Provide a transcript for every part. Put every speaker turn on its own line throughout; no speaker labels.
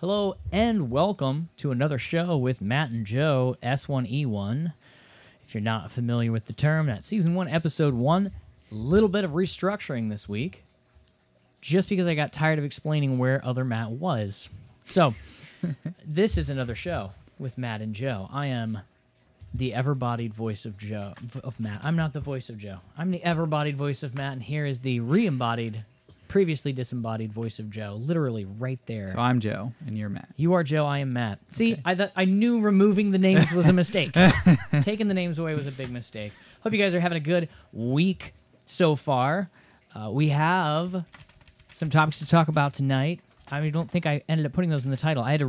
Hello and welcome to another show with Matt and Joe, S1E1. If you're not familiar with the term, that's Season 1, Episode 1. A little bit of restructuring this week, just because I got tired of explaining where other Matt was. So, this is another show with Matt and Joe. I am the ever-bodied voice of Matt. I'm not the voice of Joe. I'm the ever-bodied voice of Matt, and here is the re-embodied, previously disembodied voice of Joe, literally right there.
So I'm Joe, and you're Matt.
You are Joe, I am Matt. See, okay. I knew removing the names was a mistake. Taking the names away was a big mistake. Hope you guys are having a good week so far. We have some topics to talk about tonight. I don't think I ended up putting those in the title. I had to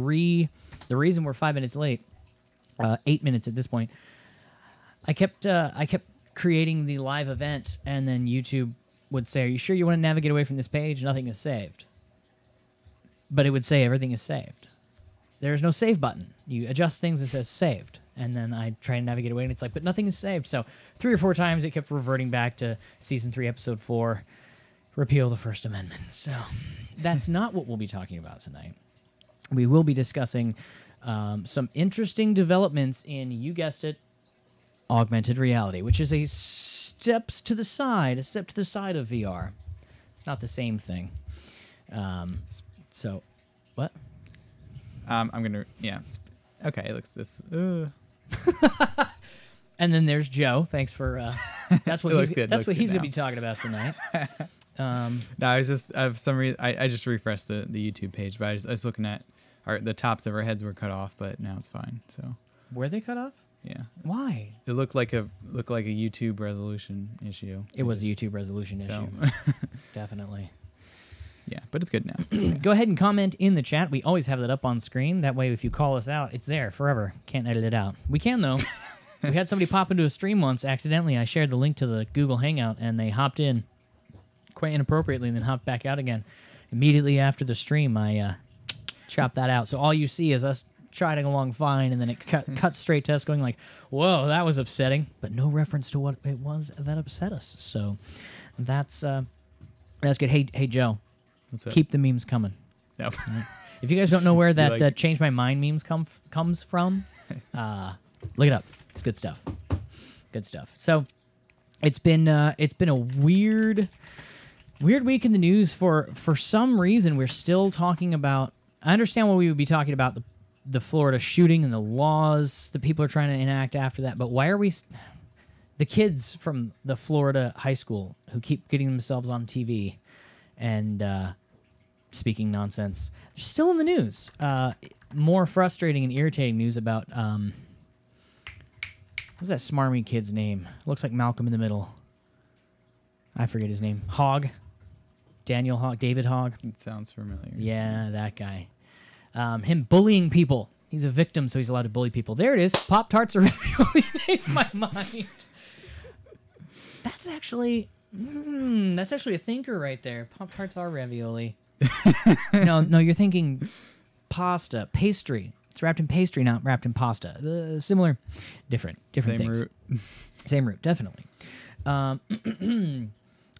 the reason we're 5 minutes late, 8 minutes at this point, I kept creating the live event, and then YouTube would say, "Are you sure you want to navigate away from this page? Nothing is saved." But it would say everything is saved. There's no save button. You adjust things, it says saved. And then I try and navigate away, and it's like, but nothing is saved. So 3 or 4 times it kept reverting back to Season 3, Episode 4, repeal the First Amendment. So that's not what we'll be talking about tonight. We will be discussing some interesting developments in, you guessed it, augmented reality, which is a step to the side of VR. It's not the same thing. So, what?
I'm gonna, yeah. Okay, it looks this.
And then there's Joe. Thanks for. That's what he's gonna be talking about tonight.
No, I was just for some reason I just refreshed the YouTube page, but I was looking at the tops of our heads were cut off, but now it's fine. So.
Were they cut off?
Yeah.
Why?
It looked like a YouTube resolution issue.
It was a YouTube resolution issue. Definitely.
Yeah, but it's good now.
Go ahead and comment in the chat. We always have that up on screen. That way, if you call us out, it's there forever. Can't edit it out. We can, though. We had somebody pop into a stream once accidentally. I shared the link to the Google Hangout, and they hopped in quite inappropriately and then hopped back out again. Immediately after the stream, I chopped that out. So all you see is us trotting along fine, and then it cut straight to us going like, whoa, that was upsetting, but no reference to what it was that upset us. So that's good. Hey Joe,
what's up?
Keep the memes coming.
Nope.
Right. If you guys don't know where that change my mind memes comes from, look it up. It's good stuff. Good stuff. So it's been a weird week in the news. For some reason we're still talking about. I understand why we would be talking about the Florida shooting and the laws that people are trying to enact after that, but why are we, the kids from the Florida high school who keep getting themselves on TV and speaking nonsense, they're still in the news. More frustrating and irritating news about, what's that smarmy kid's name? Looks like Malcolm in the Middle. I forget his name. Hogg. Daniel Hogg. David Hogg.
It sounds familiar.
Yeah, that guy. Him bullying people. He's a victim, so he's allowed to bully people. There it is. Pop-Tarts are ravioli in my mind. That's actually a thinker right there. Pop-Tarts are ravioli. No, you're thinking pasta, pastry. It's wrapped in pastry, not wrapped in pasta. Similar, different
Same
things.
root.
Same root, definitely.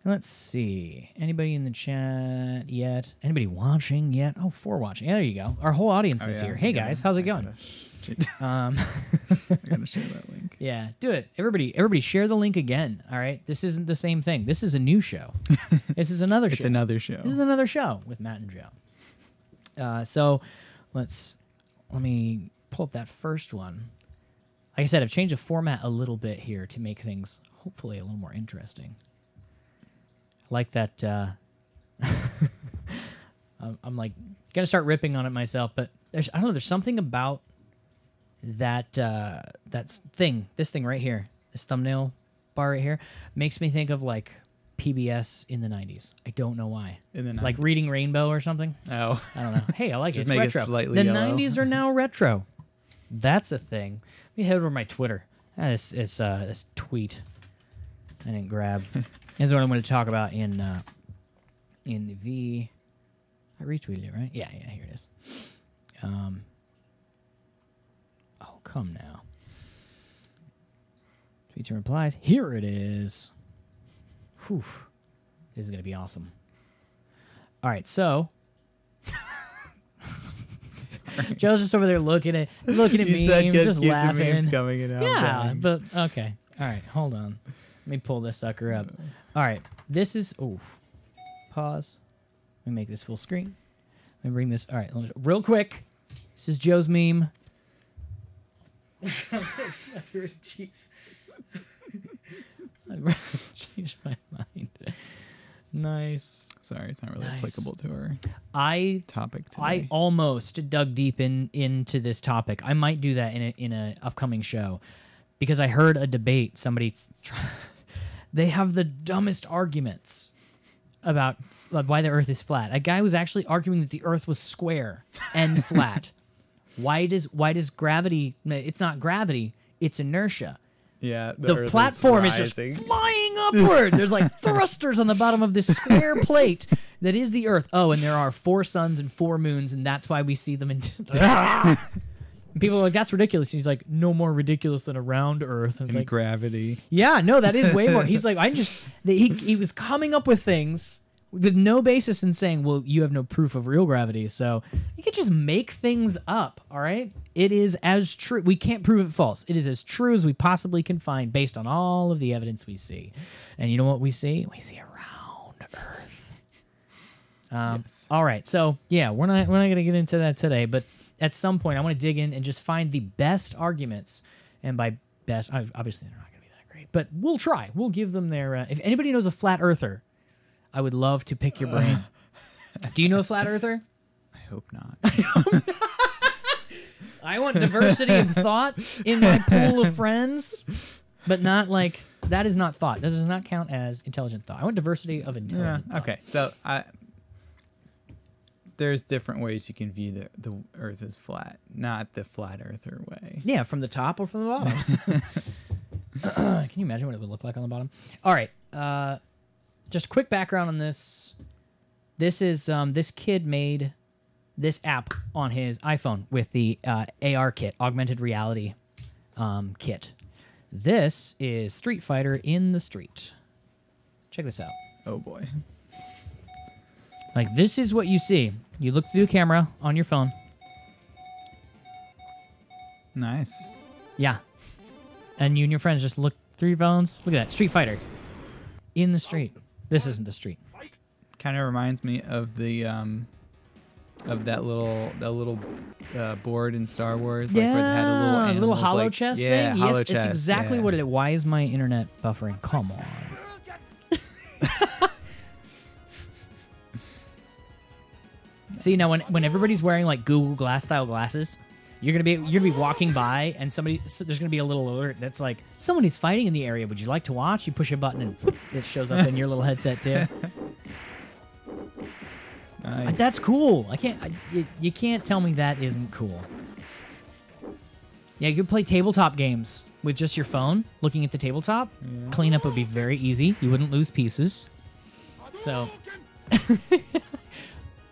Let's see. Anybody in the chat yet? Anybody watching yet? Oh, 4 watching. Yeah, there you go. Our whole audience is here. Hey, guys. How's it going?
I gotta share that link.
Yeah, do it. Everybody share the link again, all right? This isn't the same thing. This is a new show. This is another show.
It's another show.
This is another show with Matt and Joe. So let me pull up that first one. Like I said, I've changed the format a little bit here to make things hopefully a little more interesting. Like that, I'm like gonna start ripping on it myself, but I don't know. There's something about that this thing right here, this thumbnail bar right here, makes me think of like PBS in the 90s. I don't know why.
In the 90s.
Like Reading Rainbow or something.
Oh,
I don't know. Hey, I like it. It's
make
retro.
it slightly
The
yellow.
90s are now retro. That's a thing. Let me head over to my Twitter. It's this tweet I didn't grab. This is what I'm going to talk about in the V. I retweeted it, right? Yeah, here it is. Oh, come now. Tweets and replies. Here it is. Whew. This is going to be awesome. All right, so.
So
Joe's just over there looking at
You
memes,
said
just
keep
laughing.
the memes coming and
Yeah, but okay. All right, hold on. Let me pull this sucker up. All right, this is pause. Let me make this full screen. Let me bring this. All right, real quick. This is Joe's meme. Jeez. I changed my mind. Nice.
Sorry, it's not really applicable to our topic today.
I almost dug deep into this topic. I might do that in a upcoming show because I heard a debate. They have the dumbest arguments about why the Earth is flat. A guy was actually arguing that the Earth was square and flat. Why does gravity? It's not gravity. It's inertia.
Yeah,
the platform is just flying upward. There's like thrusters on the bottom of this square plate that is the Earth. Oh, and there are 4 suns and 4 moons, and that's why we see them in. People are like, that's ridiculous. And he's like, no more ridiculous than a round Earth. And it's like,
gravity.
Yeah, no, that is way more. He's like, he was coming up with things with no basis in saying, well, you have no proof of real gravity, so you can just make things up, all right? It is as true. We can't prove it false. It is as true as we possibly can find based on all of the evidence we see. And you know what we see? We see a round Earth.
Yes.
All right, so yeah, we're not going to get into that today, but at some point I want to dig in and just find the best arguments. And by best, obviously they're not going to be that great, but we'll try. We'll give them their... if anybody knows a flat earther, I would love to pick your brain. Do you know a flat earther?
I hope not.
I want diversity of thought in my pool of friends, but not like... That is not thought. That does not count as intelligent thought. I want diversity of intelligent thought.
Okay, so there's different ways you can view the Earth as flat, not the flat earther way.
Yeah, from the top or from the bottom. Can you imagine what it would look like on the bottom? All right. Just quick background on this. This is this kid made this app on his iPhone with the AR kit, augmented reality kit. This is Street Fighter in the street. Check this out.
Oh boy.
Like, this is what you see. You look through the camera on your phone.
Nice.
Yeah. And you and your friends just look through your phones. Look at that. Street Fighter. In the street. This isn't the street.
Kind of reminds me of the of that little board in Star Wars.
Yeah,
like where they had a
little hollow
like,
chest
yeah,
thing.
Hollow
Yes,
chest,
it's exactly
yeah.
what it is. Why is my internet buffering? Come on. See, now when everybody's wearing like Google Glass style glasses, you're gonna be walking by and there's gonna be a little alert that's like, somebody's fighting in the area. Would you like to watch? You push a button and it shows up in your little headset too.
Nice.
That's cool. You can't tell me that isn't cool. Yeah, you could play tabletop games with just your phone, looking at the tabletop. Yeah. Cleanup would be very easy. You wouldn't lose pieces. So,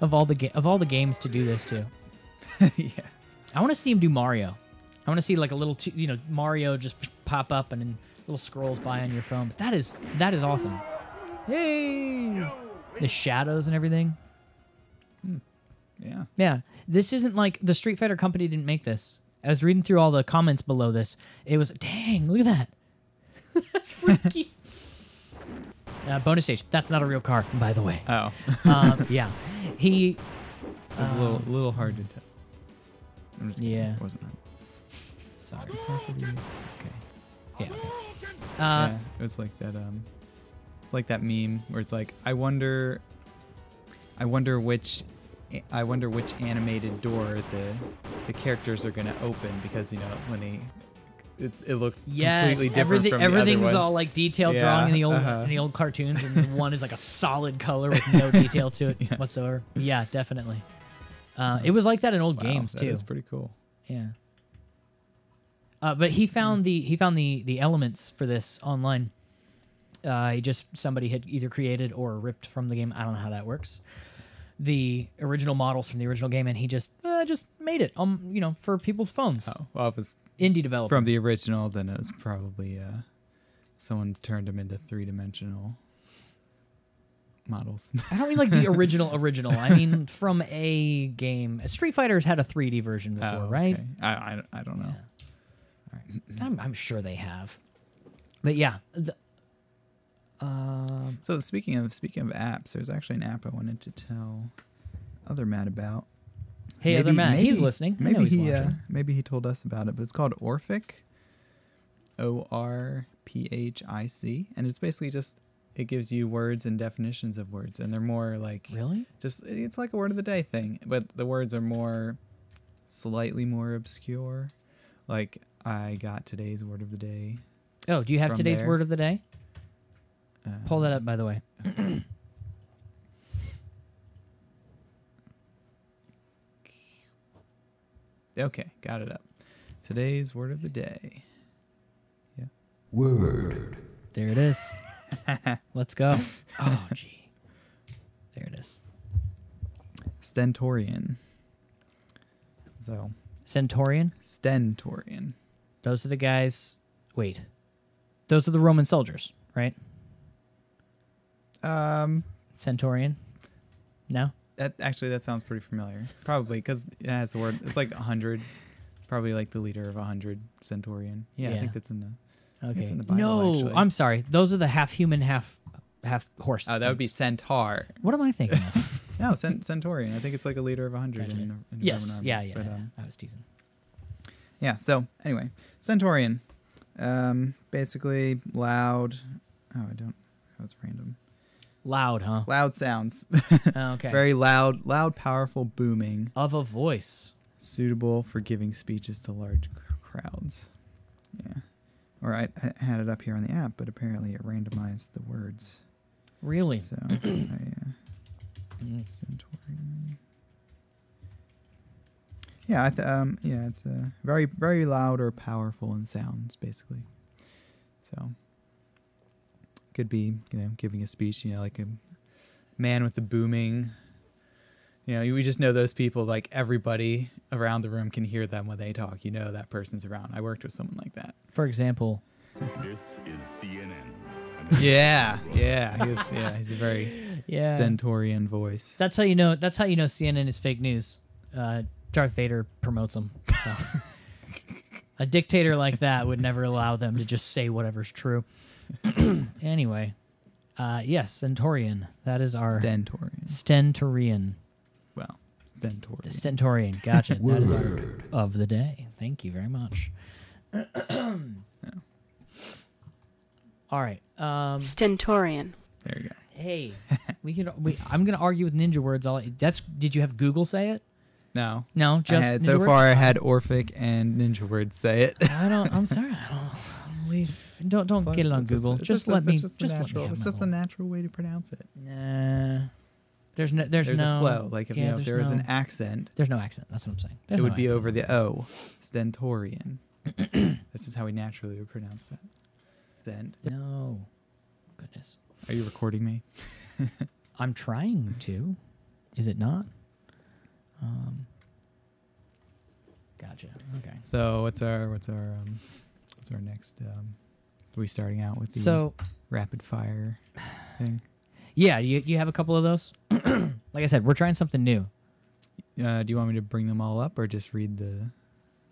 of all the games to do this to.
Yeah.
I want to see him do Mario. I want to see like a little, Mario just pop up and then little scrolls by on your phone. But that is awesome. Yay! The shadows and everything.
Yeah.
Yeah. This isn't like the Street Fighter company didn't make this. I was reading through all the comments below this. It was, dang, look at that. That's freaky. Bonus stage. That's not a real car, by the way.
Oh.
Yeah.
So it's a little hard to tell. I'm just kidding.
Yeah.
It wasn't.
Sorry. Properties. Okay. Yeah. Okay.
Yeah, it was like that. It's like that meme where it's like, I wonder which animated door the characters are gonna open, because when it looks completely different from the other
everything's
ones.
all like detailed drawing in the old cartoons, and one is like a solid color with no detail to it whatsoever. Yeah, definitely. It was like that in old games too.
That is pretty cool.
Yeah. But he found the elements for this online. Somebody had either created or ripped from the game. I don't know how that works. The original models from the original game, and he just made it for people's phones.
Oh, well, if it's
indie developer
from the original, then it was probably someone turned him into 3-dimensional models.
I don't mean like the original. I mean from a game. Street Fighter's had a 3D version before, right?
Okay. I don't know.
All right. I'm sure they have. But yeah.
So speaking of apps, there's actually an app I wanted to tell other Matt about.
Hey, other Matt, he's listening. I know he's watching.
Maybe he told us about it, but it's called Orphic. ORPHIC, and it's basically just it gives you words and definitions of words, and they're more like
really
just it's like a word of the day thing, but the words are more slightly more obscure. Like I got today's word of the day.
Oh, do you have today's word of the day? Pull that up, by the way.
Okay, got it up. Today's word of the day. Yeah.
Word.
There it is. Let's go. Oh, gee. There it is.
Stentorian. So.
Centaurian?
Stentorian.
Those are the guys. Wait. Those are the Roman soldiers, right? Centaurian? No?
That sounds pretty familiar. Probably because it has the word. It's like 100. Probably like the leader of 100 Centaurian. Yeah, I think that's in the.
Okay.
In the Bible,
no,
actually.
I'm sorry. Those are the half human, half horse.
Oh, that would be centaur.
What am I thinking of?
No, Centaurian. I think it's like a leader of 100
Gotcha.
in the
Yes.
Roman army.
Yeah.
But,
I was teasing.
Yeah. So anyway, Centaurian. Basically loud. Oh, I don't. Oh, it's random.
Loud, huh?
Loud sounds.
Okay.
Very loud, powerful, booming.
Of a voice.
Suitable for giving speeches to large crowds. Yeah. Or I had it up here on the app, but apparently it randomized the words.
Really?
So, Centaurian. Yeah, it's very, very loud or powerful in sounds, basically. So, could be, giving a speech, like a man with a booming. We just know those people, like everybody around the room can hear them when they talk. That person's around. I worked with someone like that.
For example.
This is CNN.
Yeah. He's a very stentorian voice.
That's how you know CNN is fake news. Darth Vader promotes them. So. A dictator like that would never allow them to just say whatever's true. Anyway, yes, Centaurian. That is our Stentorian.
Well, Stentorian.
The Stentorian. Gotcha. That is our word of the day. Thank you very much. All right.
Stentorian.
There you go.
Hey, I'm gonna argue with ninja words. Did you have Google say it?
No.
No, just
I had Orphic and Ninja Words say it.
I'm sorry. Don't get it on Google. Just let me.
It's just a natural way to pronounce it.
Nah. There's no
a flow. Like if there was an accent.
There's no accent. That's what I'm saying.
It would be over the O. Stentorian. This is how we naturally would pronounce that. Stent.
No. Goodness.
Are you recording me?
I'm trying to. Is it not? Gotcha. Okay.
So what's our next? Are we starting out with the rapid fire thing?
Yeah. You have a couple of those. Like I said, we're trying something new.
Do you want me to bring them all up or just read the?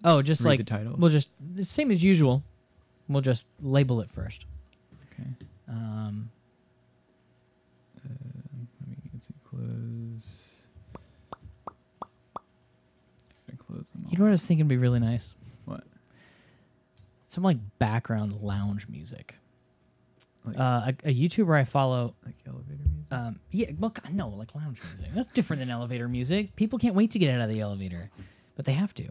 Oh, just
read
like
the titles.
We'll just the same as usual. We'll just label it first.
Okay. Let me see. Close. Close them all.
You know what I was thinking would be really nice?
What?
Some like background lounge music.
Like,
a YouTuber I follow.
Like elevator music?
Yeah, well, no, like lounge music. That's different than elevator music. People can't wait to get out of the elevator, but they have to.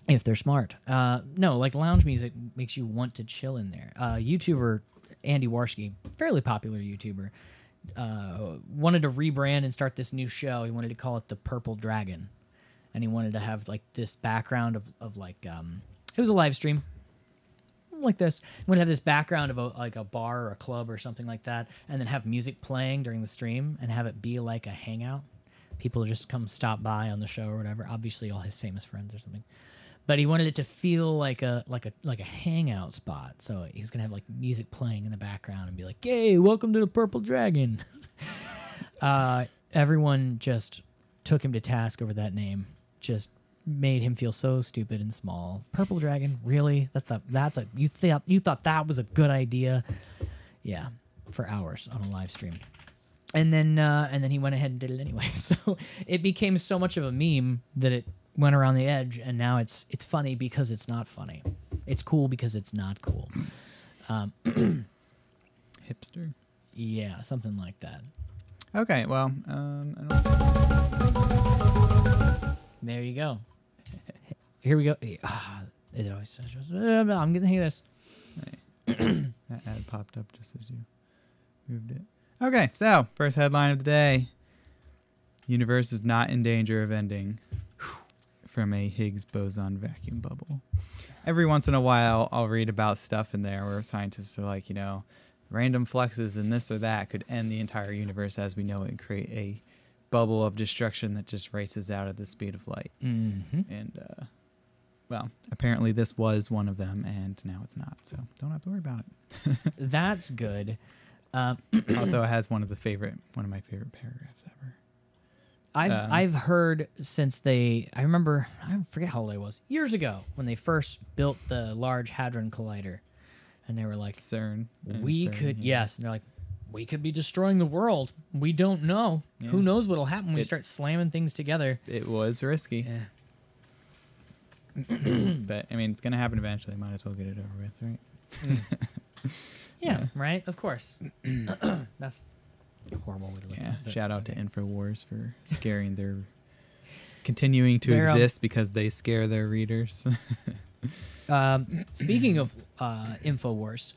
If they're smart. No, like lounge music makes you want to chill in there. YouTuber Andy Warski, fairly popular YouTuber, wanted to rebrand and start this new show. He wanted to call it The Purple Dragon. And he wanted to have like this background of like, it was a live stream like this. He wanted to have this background of a bar or a club or something like that. And then have music playing during the stream and have it be like a hangout. People just come stop by on the show or whatever. Obviously all his famous friends or something. but he wanted it to feel like a hangout spot. So he was gonna have like music playing in the background and be like, "Hey, welcome to the Purple Dragon." Everyone just took him to task over that name. Just made him feel so stupid and small. Purple Dragon, really? You thought that was a good idea? Yeah, for hours on a live stream. And then he went ahead and did it anyway. So it became so much of a meme that it went around the edge, and now it's funny because it's not funny. It's cool because it's not cool.
Hipster.
Yeah, something like that.
Okay, well,
There you go. Here we go. It always says, I'm getting the hang of this.
that ad popped up just as you moved it. Okay, so first headline of the day. Universe is not in danger of ending from a Higgs boson vacuum bubble. Every once in a while, I'll read about stuff in there where scientists are like, random fluxes in this or that could end the entire universe as we know it and create a bubble of destruction that just races out at the speed of light.
Mm-hmm.
And, well, apparently this was one of them, and now it's not, so don't have to worry about it.
That's good.
Also, it has one of my favorite paragraphs ever.
I've heard since I forget how old I was, years ago, when they first built the Large Hadron Collider, and they were like,
CERN.
Yes, and they're like, we could be destroying the world. We don't know.
Yeah.
Who knows what'll happen when we start slamming things together.
It was risky.
Yeah.
But, I mean, it's going to happen eventually. Might as well get it over with, right?
Yeah, right? Of course. That's a horrible way to look at it.
Shout out to InfoWars for scaring continuing to exist because they scare their readers.
Speaking of InfoWars,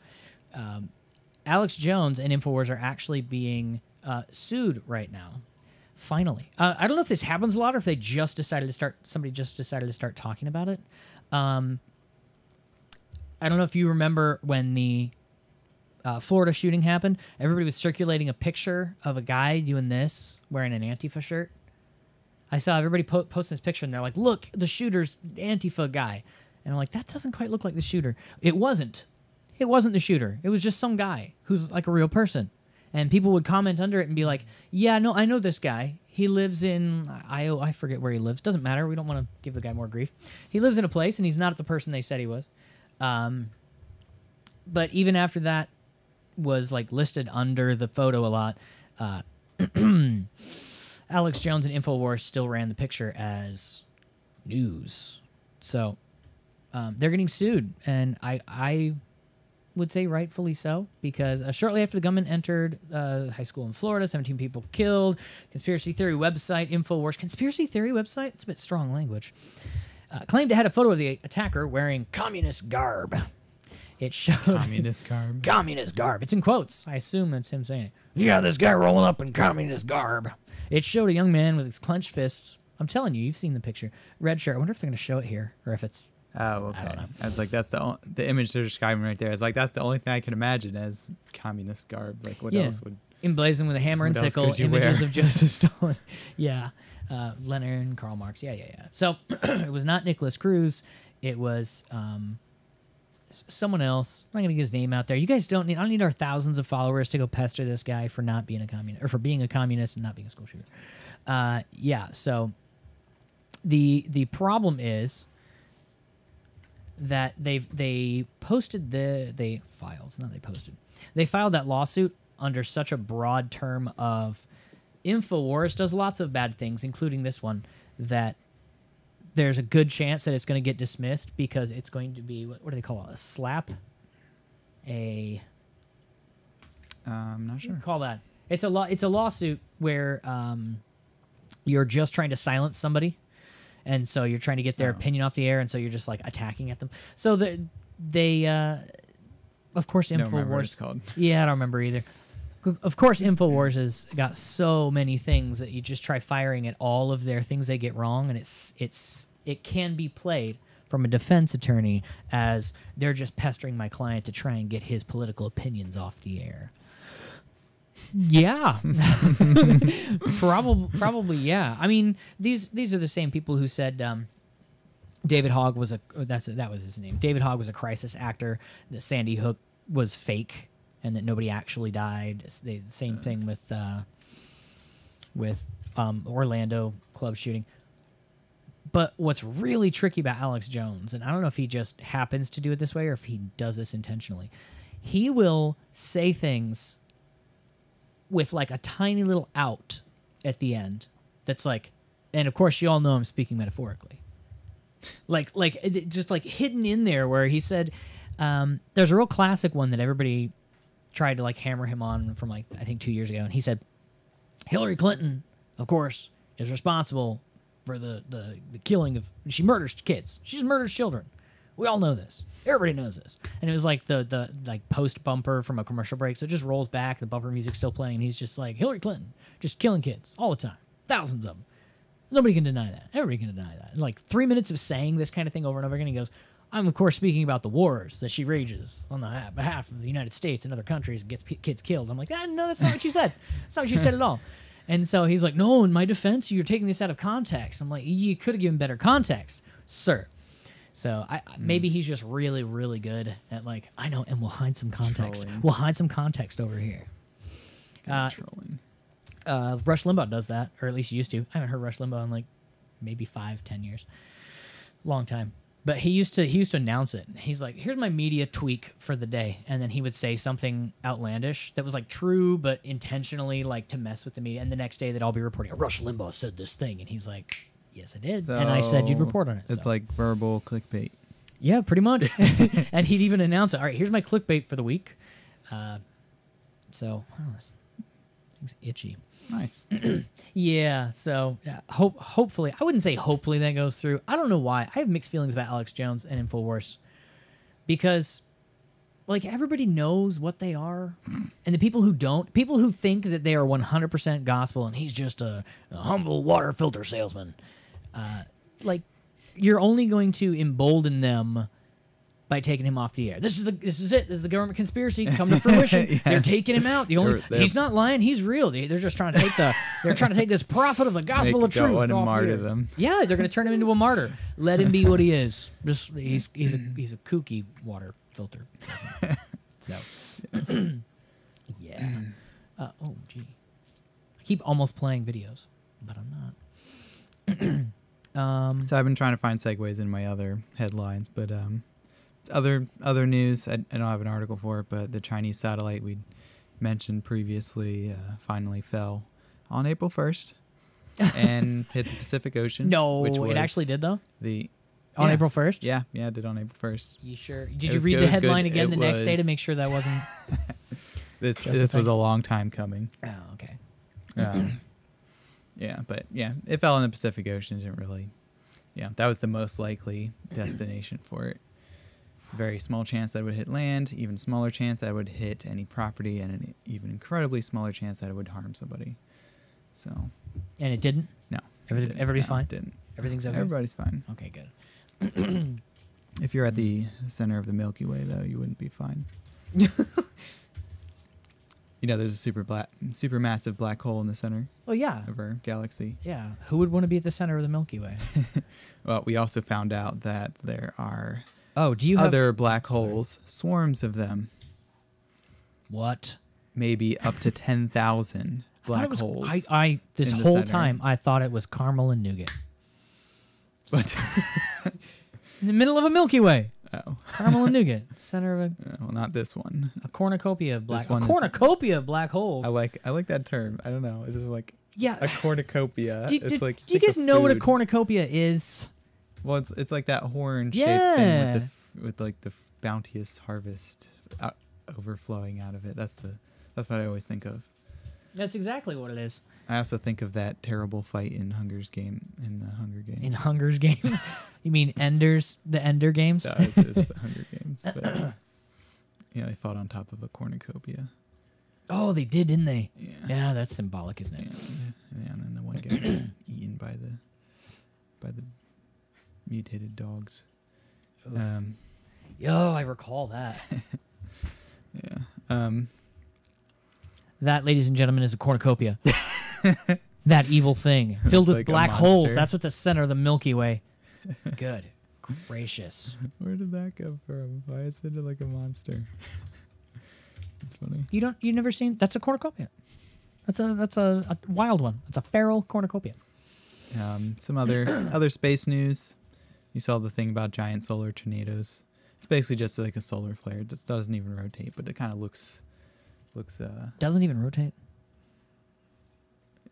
Alex Jones and InfoWars are actually being sued right now. Finally. I don't know if this happens a lot or if somebody just decided to start talking about it. I don't know if you remember when the Florida shooting happened. Everybody was circulating a picture of a guy doing this, wearing an Antifa shirt. I saw everybody posting this picture, and they're like, look, the shooter's Antifa guy. And I'm like, that doesn't quite look like the shooter. It wasn't. It wasn't the shooter. It was just some guy who's like a real person. And people would comment under it and be like, yeah, no, I know this guy. He lives in Iowa. I forget where he lives. Doesn't matter. We don't want to give the guy more grief. He lives in a place, and he's not the person they said he was. But even after that was like listed under the photo a lot, Alex Jones and InfoWars still ran the picture as news. So they're getting sued, and I would say rightfully so, because shortly after the gunman entered high school in Florida, 17 people killed. Conspiracy theory website, InfoWars. Conspiracy theory website? It's a bit strong language. Claimed it had a photo of the attacker wearing communist garb. It showed...
Communist garb.
Communist garb. It's in quotes. I assume that's him saying it. Yeah, this guy rolling up in communist garb. It showed a young man with his clenched fists. I'm telling you, you've seen the picture. Red shirt. I wonder if they're going to show it here, or if it's...
Oh, okay.
I don't know.
I was like, that's the image they're describing right there. It's like, that's the only thing I can imagine as communist garb. Like, what else would...
Emblazoned with a hammer and
What else
sickle,
could you
images
wear?
of Joseph Stalin. Yeah. Lenin, Karl Marx. Yeah. So, it was not Nicholas Cruz. It was someone else. I'm not going to get his name out there. You guys don't need... I don't need our thousands of followers to go pester this guy for not being a communist, or for being a communist and not being a school shooter. Yeah, so... The problem is... that they filed that lawsuit under such a broad term of InfoWars does lots of bad things, including this one, that there's a good chance that it's going to get dismissed because it's going to be, what do they call it, a slap? I'm
not
What do you
sure.
call that? It's a lawsuit where you're just trying to silence somebody. And so you're trying to get their opinion off the air, and so you're just like attacking at them. So they of course,
I don't remember what
InfoWars.
it's called.
Yeah, I don't remember either. Of course, InfoWars has got so many things that you just try firing at all of their things they get wrong, and it can be played from a defense attorney as they're just pestering my client to try and get his political opinions off the air. Yeah, probably. Yeah. I mean, these are the same people who said David Hogg was that was his name. David Hogg was a crisis actor. That Sandy Hook was fake, and that nobody actually died. The same thing with Orlando club shooting. But what's really tricky about Alex Jones, and I don't know if he just happens to do it this way or if he does this intentionally, he will say things with like a tiny little out at the end. That's like, and of course you all know I'm speaking metaphorically. Just like hidden in there where he said, there's a real classic one that everybody tried to like hammer him on from like, I think 2 years ago. And he said, Hillary Clinton, of course, is responsible for the killing of, she murders kids. She murders children. We all know this. Everybody knows this. And it was like the like post bumper from a commercial break. So it just rolls back. The bumper music's still playing. And he's just like, Hillary Clinton, just killing kids all the time. Thousands of them. Nobody can deny that. Everybody can deny that. Like 3 minutes of saying this kind of thing over and over again. He goes, I'm, of course, speaking about the wars that she rages on the behalf of the United States and other countries and gets kids killed. I'm like, no, that's not what you said. That's not what you said at all. And so he's like, no, in my defense, you're taking this out of context. I'm like, you could have given better context, sir. So maybe he's just really, really good at like, I know, and we'll hide some context.
Trolling.
We'll hide some context over here.
Trolling.
Rush Limbaugh does that, or at least used to. I haven't heard Rush Limbaugh in like maybe 5-10 years. Long time. But he used to announce it. He's like, here's my media tweak for the day. And then he would say something outlandish that was like true, but intentionally like to mess with the media. And the next day they'd all be reporting, Rush Limbaugh said this thing. And he's like, yes, I did. And I said you'd report on it.
It's
so.
like verbal clickbait.
Yeah, pretty much. And he'd even announce it. All right, here's my clickbait for the week. This thing's itchy.
Nice.
Yeah, so hopefully, I wouldn't say hopefully that goes through. I don't know why. I have mixed feelings about Alex Jones and InfoWars because, like, everybody knows what they are, and the people who don't, people who think that they are 100% gospel and he's just a humble water filter salesman, like, you're only going to embolden them by taking him off the air. This is it. This is the government conspiracy come to fruition.
Yes.
They're taking him out. He's not lying. He's real. They're just trying to take they're trying to take this prophet of the gospel of truth
and
off
martyr
the air.
them.
Yeah, they're going to turn him into a martyr. Let him be what he is. Just he's a kooky water filter. So yeah. Oh gee, I keep almost playing videos, but I'm not.
So I've been trying to find segues in my other headlines, but other news, I don't have an article for it, but the Chinese satellite we mentioned previously finally fell on April 1st and hit the Pacific Ocean.
No,
which was
it actually did though. On
Yeah.
April 1st?
Yeah, it did on April 1st.
You sure? Did you read the headline again the next day to make sure that wasn't?
This was a long time coming.
Oh, okay.
Yeah, but yeah, it fell in the Pacific Ocean. It didn't really. Yeah, that was the most likely destination for it. Very small chance that it would hit land, even smaller chance that it would hit any property, and an even incredibly smaller chance that it would harm somebody. So.
And it didn't?
No.
Everybody's fine?
It didn't.
Everything's okay?
Everybody's fine.
Okay, good.
If you're at the center of the Milky Way, though, you wouldn't be fine. There's a supermassive black hole in the center
Well, yeah.
of our galaxy.
Yeah. Who would want to be at the center of the Milky Way?
Well, we also found out that there are
Do you have
other black holes, swarms of them,
what?
maybe up to 10,000 black holes.
This
in the
whole
center.
time I thought it was caramel and nougat.
But
In the middle of a Milky Way.
oh,
Caramel and nougat. Center of
well, not this one.
a cornucopia of black
This one is-
cornucopia of black holes.
I like that term. I don't know. It's just like
Yeah.
a cornucopia.
Do
like
you
think
guys
of
know what a
food.
cornucopia is?
Well, it's like that horn
Yeah.
shaped thing with like the bounteous harvest overflowing out of it. That's what I always think of.
That's exactly what it is.
I also think of that terrible fight in the Hunger Games.
In Hunger's Game? You mean the Ender Games?
No, it's the Hunger Games. But, they fought on top of a cornucopia.
Oh, they did, didn't they?
Yeah.
Yeah, that's symbolic, isn't
Yeah,
it?
and then the one got eaten by the mutated dogs.
Oof. Yo, I recall that.
Yeah.
That, ladies and gentlemen, is a cornucopia. That evil thing filled with
like a
black holes.
monster.
That's what the center of the Milky Way. Good gracious.
Where did that come from? Why is it like a monster? It's funny.
You never seen? That's a cornucopia. That's a wild one. It's a feral cornucopia.
Some other space news. You saw the thing about giant solar tornadoes. It's basically just like a solar flare. It just doesn't even rotate, but it kind of looks.
Doesn't even rotate.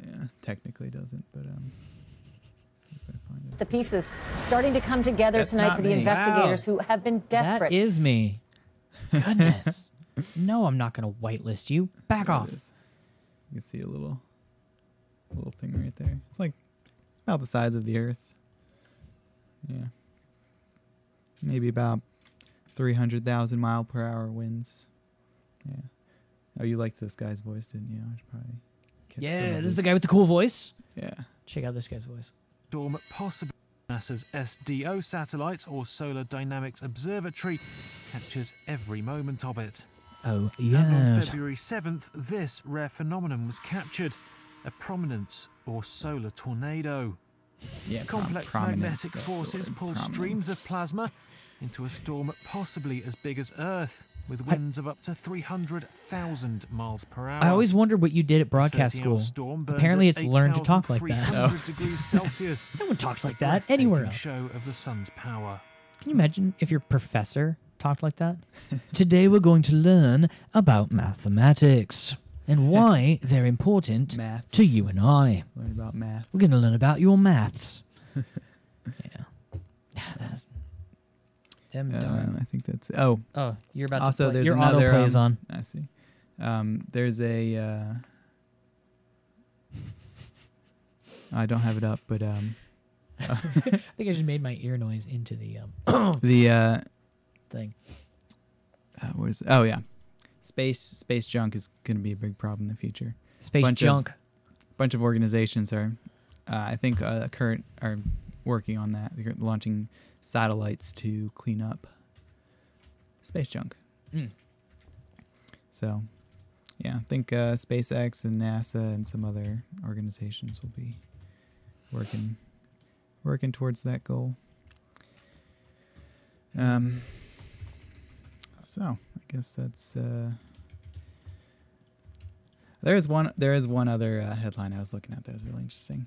Yeah, technically doesn't, but see if I find it.
The pieces starting to come together
That's
tonight
not
for the
me.
investigators who have been desperate.
That is me. Goodness. No, I'm not going to whitelist you. Back
There it
off.
is. You can see a little thing right there. It's like about the size of the Earth. Yeah. Maybe about 300,000 mile per hour winds. Yeah. Oh, you liked this guy's voice, didn't you? I should probably catch some
Yeah,
of
this is the
his-
guy with the cool voice.
Yeah.
Check out this guy's voice.
Storm possibly. NASA's SDO satellite, or Solar Dynamics Observatory, captures every moment of it.
Oh,
And on
yes.
February 7th, this rare phenomenon was captured, a prominence or solar tornado.
Yeah.
Complex
prominence,
magnetic
that's the
forces
word,
pull
prominence.
streams of plasma into a storm possibly as big as Earth, with winds of up to 300,000 miles per hour.
I always wondered what you did at
The
broadcast
13-hour
school.
storm burned
Apparently
at
it's learned to talk like that.
8,300 degrees Celsius.
No one talks like
A
that anywhere
breathtaking
else.
show of the sun's power.
Can you imagine if your professor talked like that? Today we're going to learn about mathematics and why they're important
Maths.
to you and I.
Learn about math.
We're going to learn about your maths. Yeah. That's them darn.
I think that's. Oh,
Oh, you're about
also
to play.
there's
Your
another.
autoplay is on.
I see. There's a. I don't have it up, but
I think I just made my ear noise into the
the
thing.
what is it? Oh yeah, space junk is going to be a big problem in the future.
Space
Bunch of-
junk.
Bunch of organizations are, I think, current are working on that. They're launching satellites to clean up space junk.
Mm.
So, yeah, I think SpaceX and NASA and some other organizations will be working towards that goal. So I guess that's. There is one other headline I was looking at that was really interesting.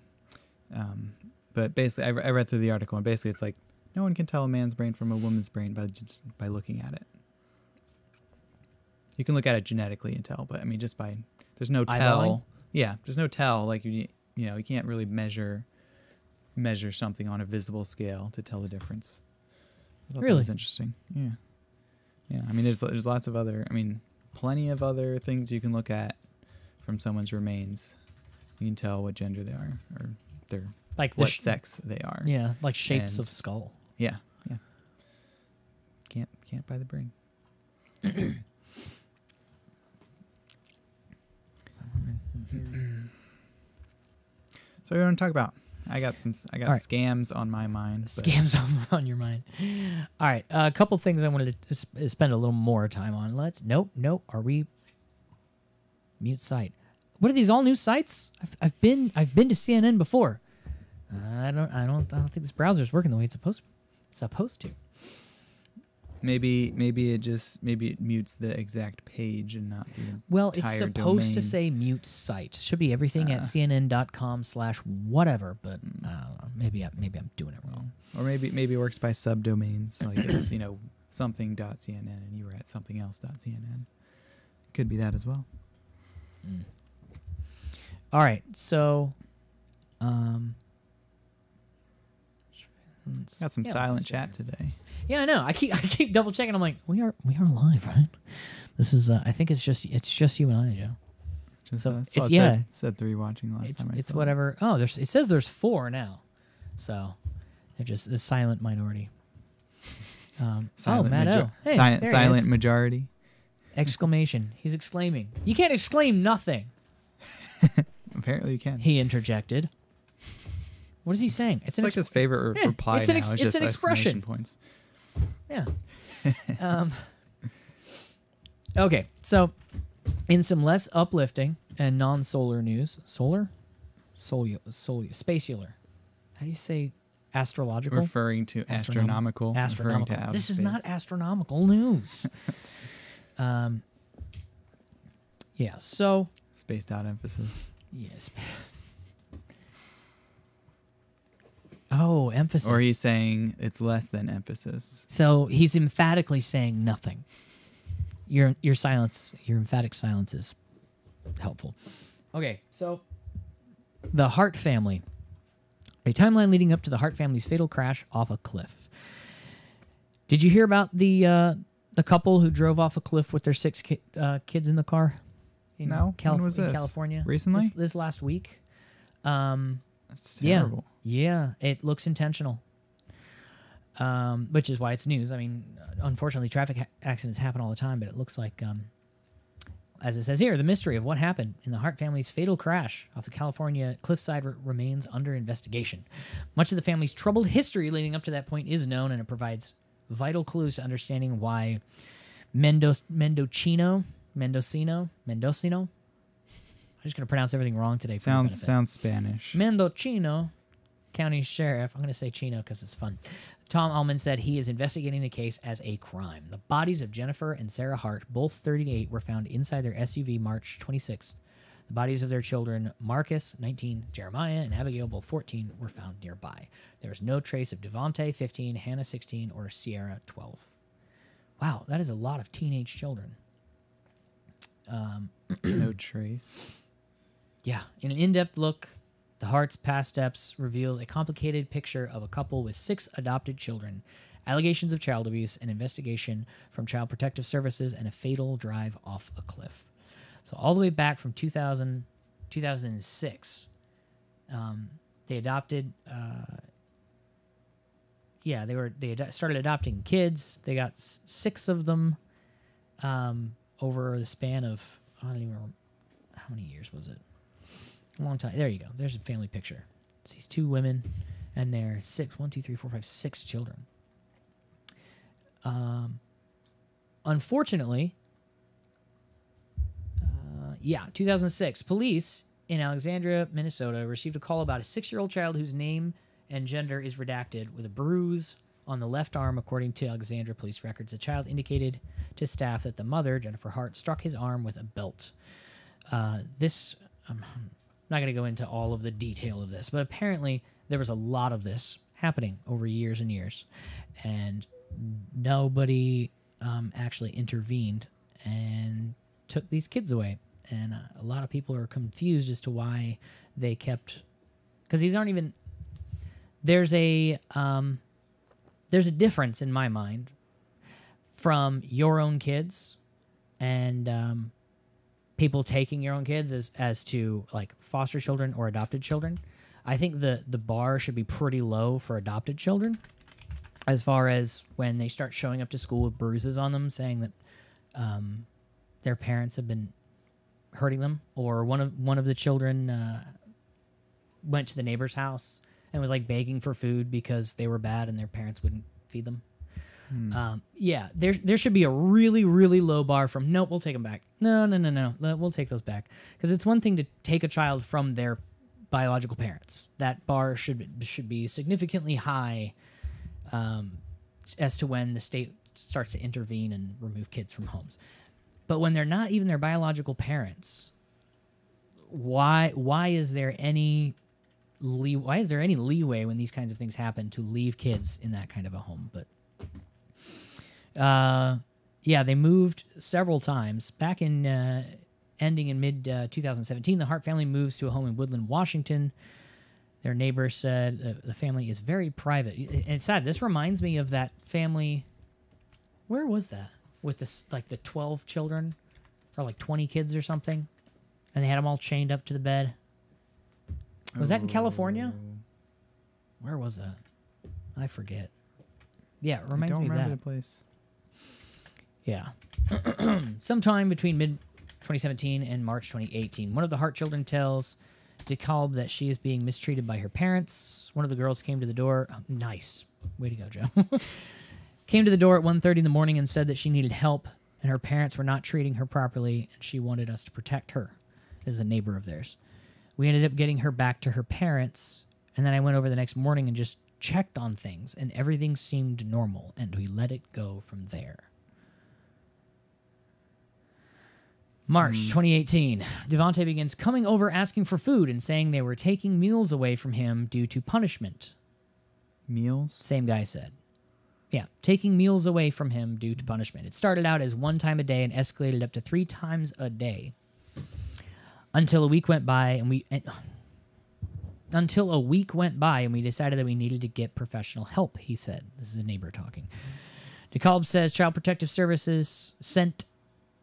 But basically, I read through the article, and basically it's like no one can tell a man's brain from a woman's brain by looking at it. You can look at it genetically and tell, but I mean, just by there's no tell.
Eyeballing?
Yeah, there's no tell. Like you can't really measure something on a visible scale to tell the difference. I thought
Really?
that was interesting. Yeah, yeah. I mean, there's lots of other. I mean, plenty of other things you can look at from someone's remains. You can tell what gender they are or
Like
what sex they are.
Yeah, like shapes
And-
of skull.
Yeah, yeah. Can't buy the brain. So we want to talk about. I got
All right.
scams on my mind. but-
Scams on your mind. All right, a couple things I wanted to spend a little more time on. Nope. Are we mute site? What are these all new sites? I've been to CNN before. I don't think this browser's working the way it's supposed to.
Maybe it mutes the exact page and not the
Well,
entire
it's supposed
domain.
to say mute site. Should be everything at cnn.com/whatever, but I don't know. Maybe I'm doing it wrong.
Or maybe it works by subdomains, like it's something.cnn and you were at something else.cnn. Could be that as well.
All right, so
Got some
yeah,
silent
let's
chat today.
Yeah, I know. I keep double checking. I'm like, we are live, right? This is. I think it's just you and I, Joe.
Just,
So
that's
it's-
what it
yeah.
said 3 watching last time I
It's
saw it.
whatever. Oh, it says there's 4 now, so they're just the silent minority.
Silent,
Matt O. Hey,
silent,
there he
silent
is.
majority.
Exclamation! He's exclaiming. You can't exclaim nothing.
Apparently you can.
He interjected. What is he saying?
It's like his favorite
Yeah,
reply
it's an
now.
ex-
It's
it's
just
an expression.
exclamation points.
Yeah. Okay, so in some less uplifting and non-solar news, spaciular. How do you say astrological.
Referring to astronomical. Referring
Astronomical.
to outer
This is
space.
not astronomical news. Yeah, so
Spaced out emphasis.
yes. Oh, emphasis.
Or he's saying it's less than emphasis.
So he's emphatically saying nothing. Your silence, your emphatic silence is helpful. Okay, so the Hart family. A timeline leading up to the Hart family's fatal crash off a cliff. Did you hear about the couple who drove off a cliff with their 6 kids in the car?
No, when was
in
this?
California.
Recently?
This last week.
That's terrible.
Yeah, it looks intentional. Which is why it's news. I mean, unfortunately, traffic accidents happen all the time, but it looks like, as it says here, the mystery of what happened in the Hart family's fatal crash off the California cliffside remains under investigation. Much of the family's troubled history leading up to that point is known, and it provides vital clues to understanding why Mendocino. I'm just going to pronounce everything wrong today. For your benefit.
Sounds Spanish.
Mendocino County Sheriff, I'm going to say Chino because it's fun. Tom Ullman said he is investigating the case as a crime. The bodies of Jennifer and Sarah Hart, both 38, were found inside their SUV March 26th. The bodies of their children, Marcus, 19, Jeremiah, and Abigail, both 14, were found nearby. There was no trace of Devontae, 15, Hannah, 16, or Sierra, 12. Wow, that is a lot of teenage children.
No trace.
Yeah, in an in-depth look, the Hart's past steps reveals a complicated picture of a couple with 6 adopted children, allegations of child abuse, an investigation from Child Protective Services, and a fatal drive off a cliff. So all the way back from 2006, they adopted. Started adopting kids. They got 6 of them over the span of, I don't even remember, how many years was it? A long time. There you go. There's a family picture. It's these 2 women and their 6 children. Unfortunately, 2006, police in Alexandria, Minnesota, received a call about a 6-year-old child whose name and gender is redacted with a bruise on the left arm, according to Alexandria police records. The child indicated to staff that the mother, Jennifer Hart, struck his arm with a belt. I'm not going to go into all of the detail of this, but apparently there was a lot of this happening over years and years, and nobody actually intervened and took these kids away. And a lot of people are confused as to why they kept, because these aren't even. There's a difference in my mind from your own kids and people taking your own kids as to like foster children or adopted children. I think the bar should be pretty low for adopted children, as far as when they start showing up to school with bruises on them, saying that their parents have been hurting them, or one of the children went to the neighbor's house and was like begging for food because they were bad and their parents wouldn't feed them. There should be a really, really low bar from, nope, we'll take them back. No, we'll take those back. Because it's one thing to take a child from their biological parents. That bar should be significantly high as to when the state starts to intervene and remove kids from homes. But when they're not even their biological parents, why is there any leeway when these kinds of things happen to leave kids in that kind of a home? But they moved several times. Back in ending in mid 2017, the Hart family moves to a home in Woodland, Washington. Their neighbor said the family is very private. And it's sad. This reminds me of that family. Where was that? With this, like the 12 children or like 20 kids or something, and they had them all chained up to the bed. Was that in California? Where was that? I forget. Yeah, it reminds me of that.
I don't remember the place.
Yeah. Sometime between mid-2017 and March 2018, one of the Hart children tells DeKalb that she is being mistreated by her parents. One of the girls came to the door. Oh, nice. Way to go, Joe. Came to the door at 1:30 in the morning and said that she needed help, and her parents were not treating her properly, and she wanted us to protect her as a neighbor of theirs. We ended up getting her back to her parents, and then I went over the next morning and just checked on things, and everything seemed normal, and we let it go from there. March 2018. Devontae begins coming over asking for food and saying they were taking meals away from him due to punishment.
Meals?
Same guy said. Yeah, taking meals away from him due to punishment. It started out as 1 time a day and escalated up to 3 times a day. Until a week went by and we decided that we needed to get professional help, he said. This is a neighbor talking. DeKalb says Child Protective Services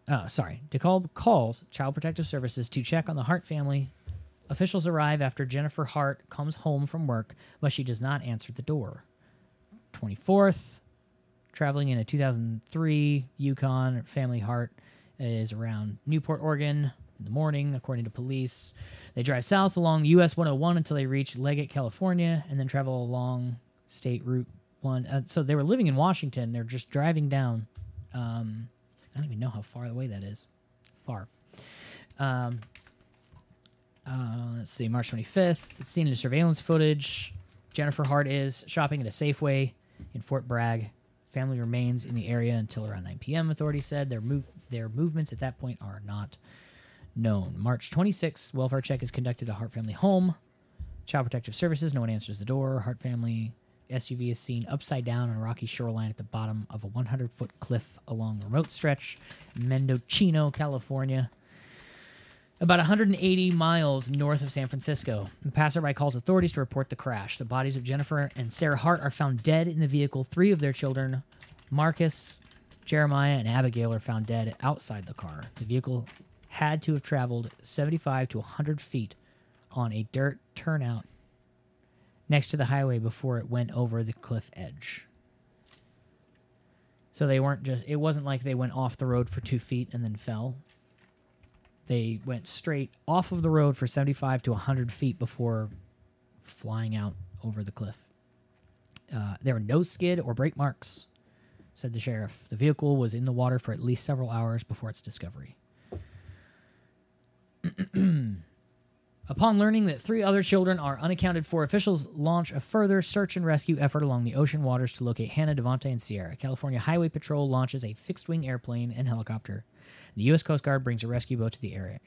DeKalb calls Child Protective Services to check on the Hart family. Officials arrive after Jennifer Hart comes home from work, but she does not answer the door. 24th, traveling in a 2003 Yukon, family Hart is around Newport, Oregon in the morning, according to police. They drive south along US 101 until they reach Leggett, California, and then travel along State Route 1. So they were living in Washington. They're just driving down. I don't even know how far away that is. Far. Let's see, March 25th. Seen in surveillance footage. Jennifer Hart is shopping at a Safeway in Fort Bragg. Family remains in the area until around 9 p.m., authorities said. Their movements at that point are not known. March 26th, welfare check is conducted at Hart family home. Child Protective Services, no one answers the door. Hart family SUV is seen upside down on a rocky shoreline at the bottom of a 100-foot cliff along a remote stretch, Mendocino, California, about 180 miles north of San Francisco. The passerby calls authorities to report the crash. The bodies of Jennifer and Sarah Hart are found dead in the vehicle. 3 of their children, Marcus, Jeremiah, and Abigail, are found dead outside the car. The vehicle had to have traveled 75 to 100 feet on a dirt turnout next to the highway before it went over the cliff edge. So they weren't just, it wasn't like they went off the road for 2 feet and then fell. They went straight off of the road for 75 to 100 feet before flying out over the cliff. There were no skid or brake marks, said the sheriff. The vehicle was in the water for at least several hours before its discovery. Upon learning that 3 other children are unaccounted for, officials launch a further search and rescue effort along the ocean waters to locate Hannah, Devontae, and Sierra. California Highway Patrol launches a fixed-wing airplane and helicopter. The U.S. Coast Guard brings a rescue boat to the area.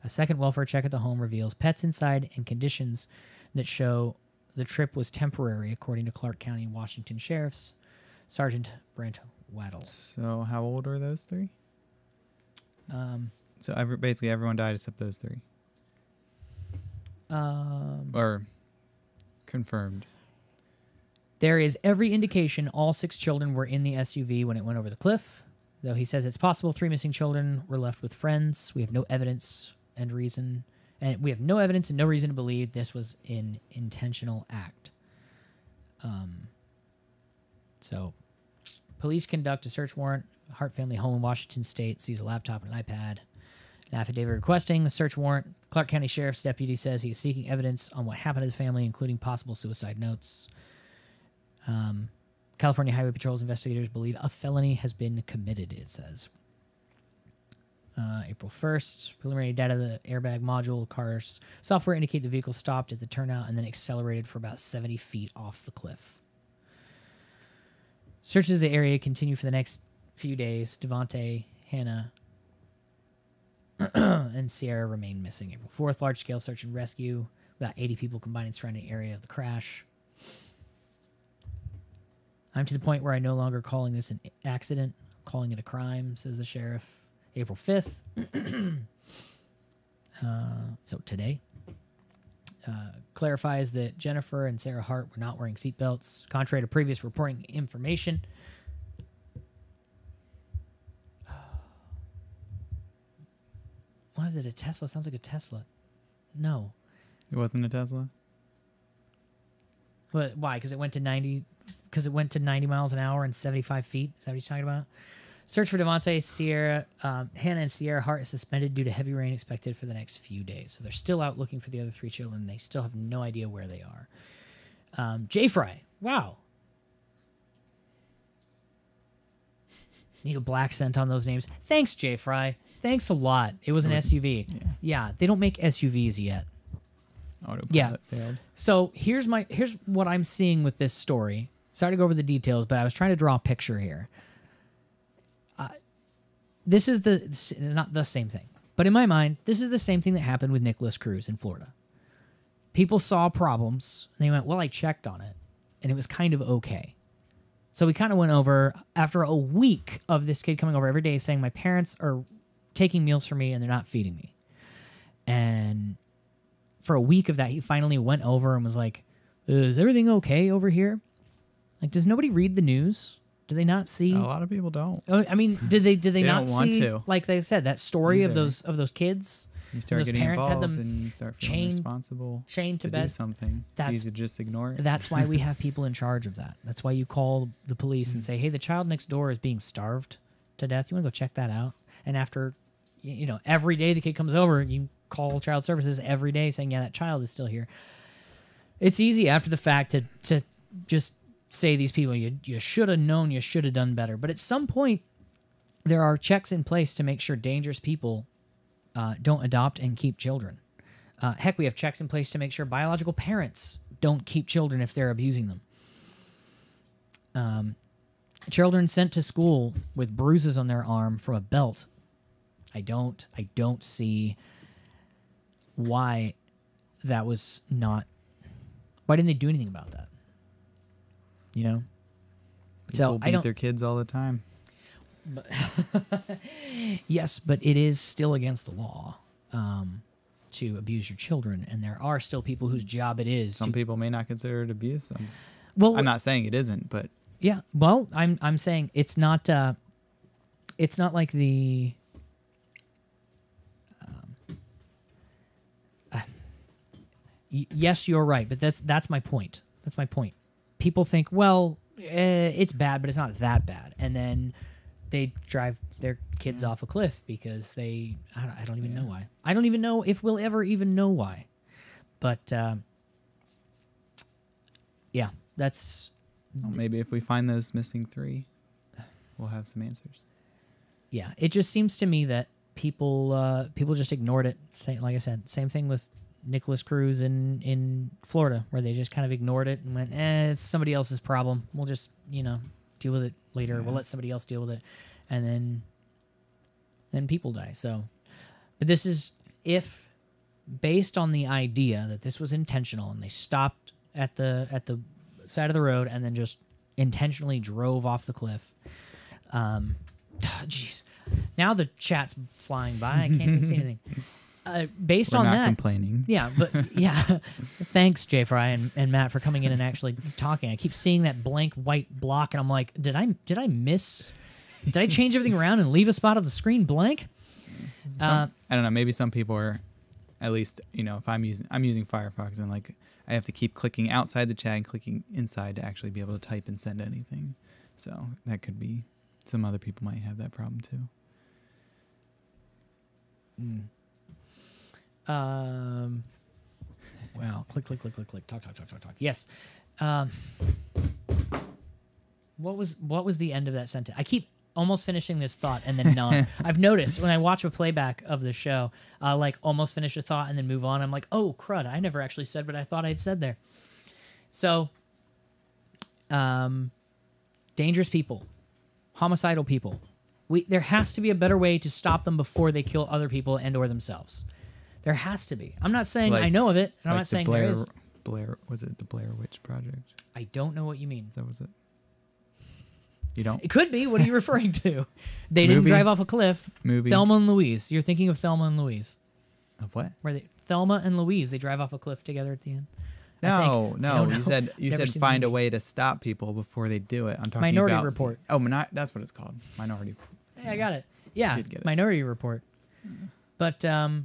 A second welfare check at the home reveals pets inside and conditions that show the trip was temporary, according to Clark County, Washington Sheriff's Sergeant Brent Waddle.
So how old are those 3? So basically everyone died except those 3. Or confirmed.
There is every indication all 6 children were in the SUV when it went over the cliff, though he says it's possible 3 missing children were left with friends. We have no evidence and no reason to believe this was an intentional act. So, police conduct a search warrant. Hart family home in Washington State, sees a laptop and an iPad. An affidavit requesting a search warrant. Clark County Sheriff's deputy says he is seeking evidence on what happened to the family, including possible suicide notes. California Highway Patrol's investigators believe a felony has been committed, it says. April 1st, preliminary data of the airbag module, car's software indicate the vehicle stopped at the turnout and then accelerated for about 70 feet off the cliff. Searches of the area continue for the next few days. Devontae, Hannah, and Sierra remain missing. April 4th, large-scale search and rescue. About 80 people combined in surrounding area of the crash. I'm to the point where I'm no longer calling this an accident. I'm calling it a crime, says the sheriff. April 5th. So today. Clarifies that Jennifer and Sarah Hart were not wearing seatbelts. Contrary to previous reporting information, what is it, a Tesla? Sounds like a Tesla. No.
It wasn't a Tesla?
What, why? Because it went to 90 miles an hour and 75 feet? Is that what he's talking about? Search for Devontae, Sierra, Hannah and Sierra Hart is suspended due to heavy rain expected for the next few days. So they're still out looking for the other 3 children. They still have no idea where they are. J-Fry. Wow. Need a black scent on those names. Thanks, J-Fry. Thanks a lot. It was an SUV. Yeah, they don't make SUVs yet.
Autopilot
Yeah.
failed.
So here's what I'm seeing with this story. Sorry to go over the details, but I was trying to draw a picture here. This is not the same thing, but in my mind, this is the same thing that happened with Nicholas Cruz in Florida. People saw problems, and they went, well, I checked on it, and it was kind of okay. So we kind of went over, after a week of this kid coming over every day saying, my parents are taking meals for me, and they're not feeding me. And for a week of that, he finally went over and was like, is everything okay over here? Like, does nobody read the news? Do they not see?
A lot of people don't.
Oh, I mean, did they not
don't want
see?
to.
Like they said, that story of
Either.
those kids.
You start
those
getting
parents had
involved
them
and you start feeling
chained-
responsible
chained to
do
bed.
something.
That's-
It's easy to just ignore it.
That's why we have people in charge of that. That's why you call the police and say, "Hey, the child next door is being starved to death. You want to go check that out?" And after, every day the kid comes over, you call child services every day saying, "Yeah, that child is still here." It's easy after the fact to just say these people, you should have known, you should have done better. But at some point, there are checks in place to make sure dangerous people don't adopt and keep children. Heck, we have checks in place to make sure biological parents don't keep children if they're abusing them. Children sent to school with bruises on their arm from a belt. I don't see why that was not. Why didn't they do anything about that?
People
So I
beat
don't.
their kids all the time.
Yes, but it is still against the law to abuse your children, and there are still people whose job it is.
Some people may not consider it abuse.
Well,
I'm not saying it isn't, but
yeah. Well, I'm saying it's not. It's not like the. Yes, you're right, but that's my point. That's my point. People think, well, it's bad, but it's not that bad, and then they drive their kids off a cliff because I don't even know why. I don't even know if we'll ever even know why. But yeah, that's
well, maybe if we find those missing 3, we'll have some answers.
yeah. It just seems to me that people just ignored it. Like I said, same thing with Nicholas Cruz in Florida, where they just kind of ignored it and went, it's somebody else's problem. We'll just deal with it later.
Yeah.
We'll let somebody else deal with it, and then people die. So, but this is if based on the idea that this was intentional and they stopped at the side of the road and then just intentionally drove off the cliff. Jeez, now the chat's flying by. I can't even see anything. Based
We're
on
not
that,
complaining.
yeah, but yeah. Thanks, Jay Fry and Matt, for coming in and actually talking. I keep seeing that blank white block, and I'm like, did I miss? Did I change everything around and leave a spot of the screen blank?
I don't know. Maybe some people are, at least if I'm using Firefox and like I have to keep clicking outside the chat and clicking inside to actually be able to type and send anything. So that could be some other people might have that problem too.
Wow. Click. Talk. Yes. What was the end of that sentence? I keep almost finishing this thought and then not. I've noticed when I watch a playback of the show, like almost finish a thought and then move on. I'm like, oh crud! I never actually said what I thought I'd said there. So, dangerous people, homicidal people. There has to be a better way to stop them before they kill other people and/or themselves. There has to be. I'm not saying I know of it, and I'm not saying there is.
Was it the Blair Witch Project?
I don't know what you mean.
That was it. You don't?
It could be. What are you referring to? They didn't
Movie?
drive off a cliff.
Movie?
Thelma and Louise. You're thinking of Thelma and Louise.
Of what?
Thelma and Louise, they drive off a cliff together at the end.
No.
don't
You
know.
said
Never seen the
find a
movie.
way to stop people before they do it. I'm talking
Minority
about
Report.
Oh, that's what it's called. Minority.
Hey, I got it. Yeah,
did get it.
Minority Report. But
I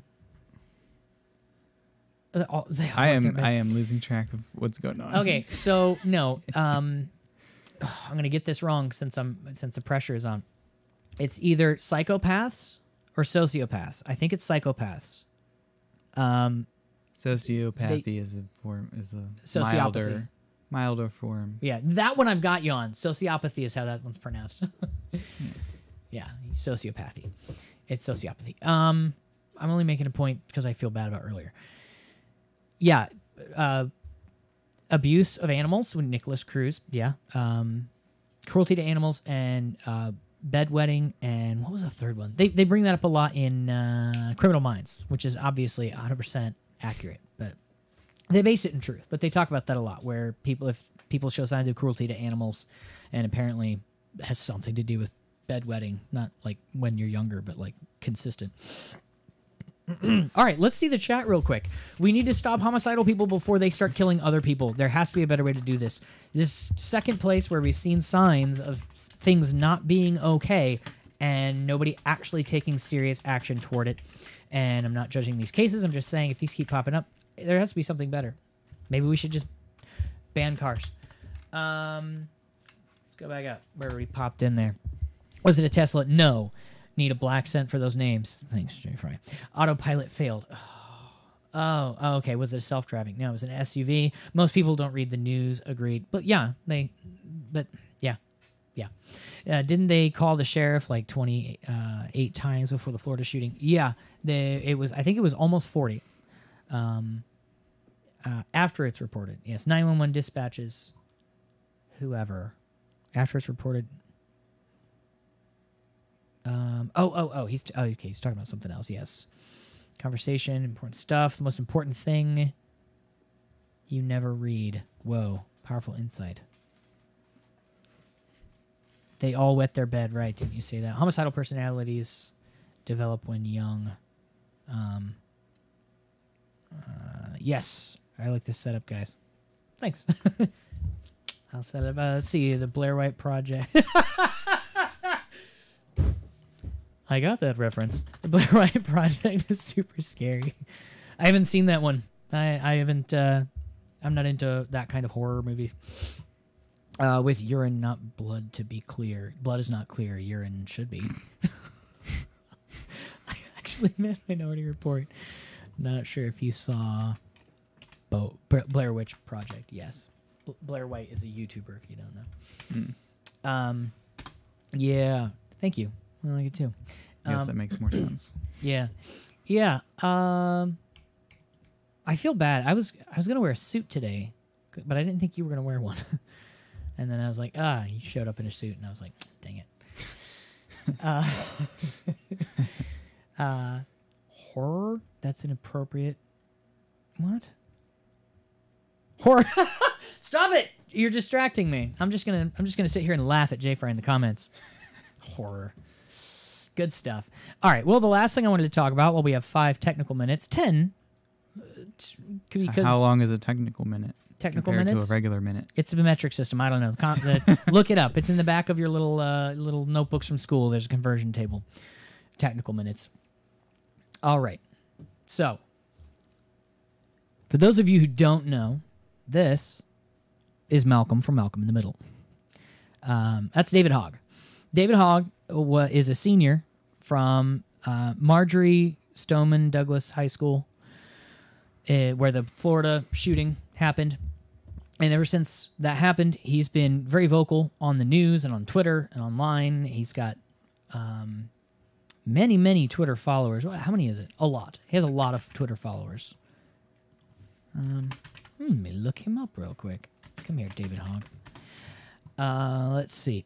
am losing track of what's going on.
Okay, so no, I'm gonna get this wrong since the pressure is on. It's either psychopaths or sociopaths. I think it's psychopaths.
Sociopathy is a
Sociopathy.
milder form.
Yeah, that one I've got you on. Sociopathy is how that one's pronounced. Yeah, sociopathy. It's sociopathy. I'm only making a point because I feel bad about earlier. yeah, abuse of animals with Nicholas Cruz. Yeah. Cruelty to animals and bedwetting, and what was the third one? They bring that up a lot in Criminal Minds, which is obviously 100% accurate, but they base it in truth. But they talk about that a lot, where if people show signs of cruelty to animals, and apparently has something to do with bedwetting, not like when you're younger, but like consistent. All right, let's see the chat real quick. We need to stop homicidal people before they start killing other people. There has to be a better way to do this. This second place where we've seen signs of things not being okay and nobody actually taking serious action toward it. And I'm not judging these cases. I'm just saying if these keep popping up, there has to be something better. Maybe we should just ban cars. Let's go back up where we popped in there. Was it a Tesla? No. Need a black scent for those names. Thanks, Jay Fry. Autopilot failed. Oh, okay. Was it a self-driving? No, it was an SUV. Most people don't read the news. Agreed. But yeah, didn't they call the sheriff like 28 times before the Florida shooting? Yeah, I think it was almost 40. After it's reported. Yes, 911 dispatches. Whoever. After it's reported. He's talking about something else. Yes, conversation, important stuff. The most important thing you never read. Whoa, powerful insight. They all wet their bed, right? Didn't you say that? Homicidal personalities develop when young. Yes, I like this setup, guys. Thanks. I'll set up. Let's see the Blair White Project. I got that reference. The Blair White Project is super scary. I haven't seen that one. I haven't. I'm not into that kind of horror movie. With urine, not blood, to be clear. Blood is not clear. Urine should be. I actually met Minority Report. Not sure if you saw Blair Witch Project. Yes. Blair White is a YouTuber, if you don't know. Yeah. Thank you. I like it too.
Yes, that makes more sense.
Yeah. I feel bad. I was gonna wear a suit today, but I didn't think you were gonna wear one. And then I was like, you showed up in a suit, and I was like, dang it. Horror? That's inappropriate. What? Horror? Stop it! You're distracting me. I'm just gonna sit here and laugh at Jay Fry in the comments. Horror. Good stuff. All right. Well, the last thing I wanted to talk about, we have 5 technical minutes, 10. Because
how long is a technical minute?
Technical
compared
minutes
to a regular minute.
It's a metric system. I don't know. Look it up. It's in the back of your little notebooks from school. There's a conversion table. Technical minutes. All right. So, for those of you who don't know, this is Malcolm from Malcolm in the Middle. That's David Hogg. David Hogg is a senior from Marjorie Stoneman Douglas High School, where the Florida shooting happened. And ever since that happened, he's been very vocal on the news and on Twitter and online. He's got many, many Twitter followers. How many is it? A lot. He has a lot of Twitter followers. Let me look him up real quick. Come here, David Hogg. Let's see.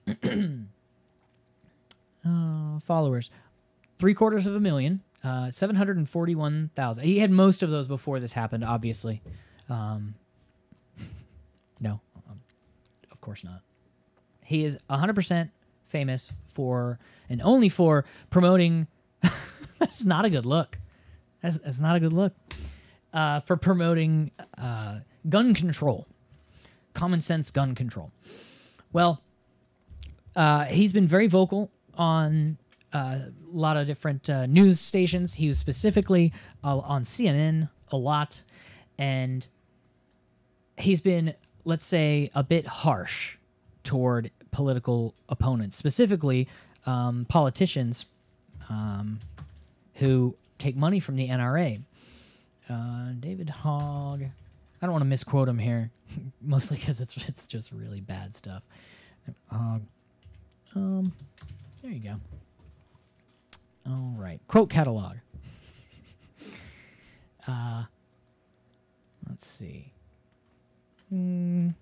Followers. 741,000. 741,000. He had most of those before this happened, obviously. No, of course not. He is 100% famous for, and only for, promoting... That's not a good look. That's not a good look. For promoting gun control. Common sense gun control. Well, he's been very vocal on a lot of different news stations. He was specifically on CNN a lot, and he's been, let's say, a bit harsh toward political opponents, specifically politicians who take money from the NRA. David Hogg. I don't want to misquote him here, mostly because it's just really bad stuff. There you go. All right. Quote catalog. Let's see. Nope.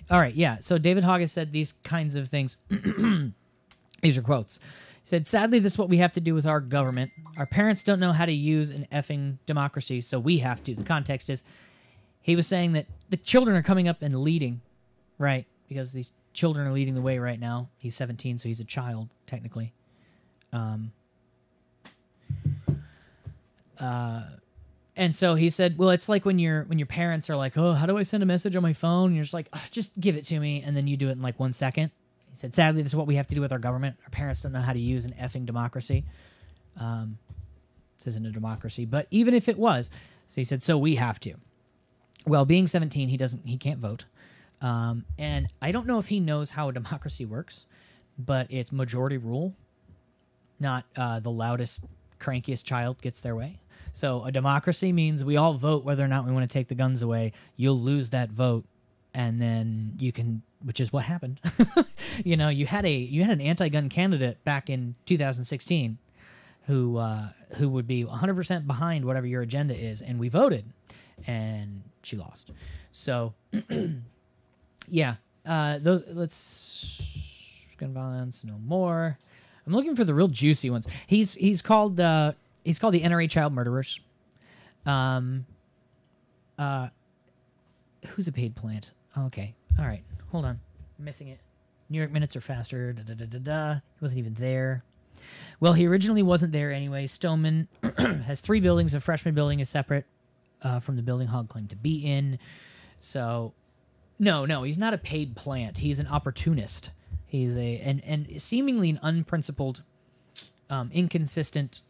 All right, yeah. So David Hogg has said these kinds of things. These are quotes. He said, sadly, this is what we have to do with our government. Our parents don't know how to use an effing democracy, so we have to. The context is, he was saying that the children are coming up and leading, right? Because these children are leading the way right now. He's 17, so he's a child, technically. And so he said, well, it's like when your parents are like, oh, how do I send a message on my phone? And you're just like, oh, just give it to me, and then you do it in like 1 second. He said, sadly, this is what we have to do with our government. Our parents don't know how to use an effing democracy. This isn't a democracy, but even if it was, so he said, so we have to. Well, being 17, he can't vote. And I don't know if he knows how a democracy works, but it's majority rule, not the loudest, crankiest child gets their way. So a democracy means we all vote whether or not we want to take the guns away. You'll lose that vote, and then you can, which is what happened. You know, you had an anti-gun candidate back in 2016 who would be 100% behind whatever your agenda is, and we voted, and she lost. So, yeah, let's gun violence no more. I'm looking for the real juicy ones. He's called the NRA child murderers. Who's a paid plant? Okay, all right, hold on, I'm missing it. New York minutes are faster. He wasn't even there. Well, he originally wasn't there anyway. Stoneman has 3 buildings. The freshman building is separate from the building Hogg claimed to be in. So, no, he's not a paid plant. He's an opportunist. He's and seemingly an unprincipled, inconsistent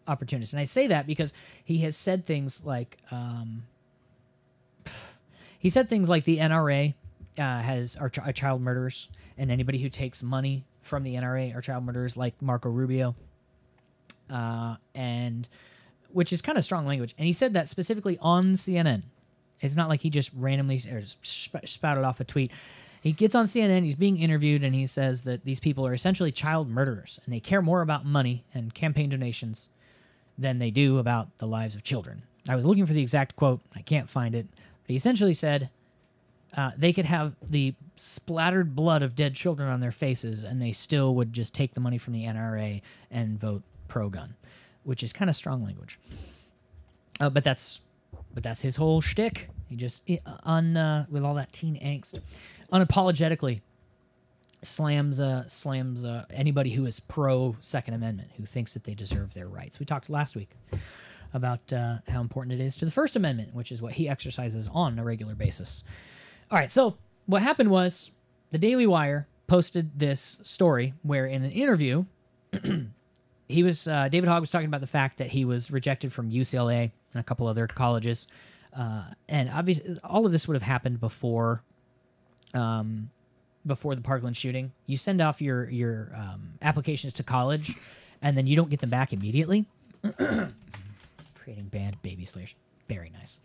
opportunist. And I say that because he has said things like the NRA are child murderers, and anybody who takes money from the NRA are child murderers, like Marco Rubio, and which is kind of strong language. And he said that specifically on CNN. It's not like he just randomly spouted off a tweet. He gets on CNN, he's being interviewed, and he says that these people are essentially child murderers, and they care more about money and campaign donations than they do about the lives of children. I was looking for the exact quote. I can't find it. But he essentially said they could have the splattered blood of dead children on their faces, and they still would just take the money from the NRA and vote pro-gun, which is kind of strong language. But that's his whole shtick. He just, with all that teen angst, unapologetically slams anybody who is pro Second Amendment, who thinks that they deserve their rights. We talked last week about how important it is to the First Amendment, which is what he exercises on a regular basis. All right, so what happened was the Daily Wire posted this story where in an interview, David Hogg was talking about the fact that he was rejected from UCLA and a couple other colleges. And obviously, all of this would have happened before the Parkland shooting. You send off your applications to college, and then you don't get them back immediately. Creating band baby slayers, very nice.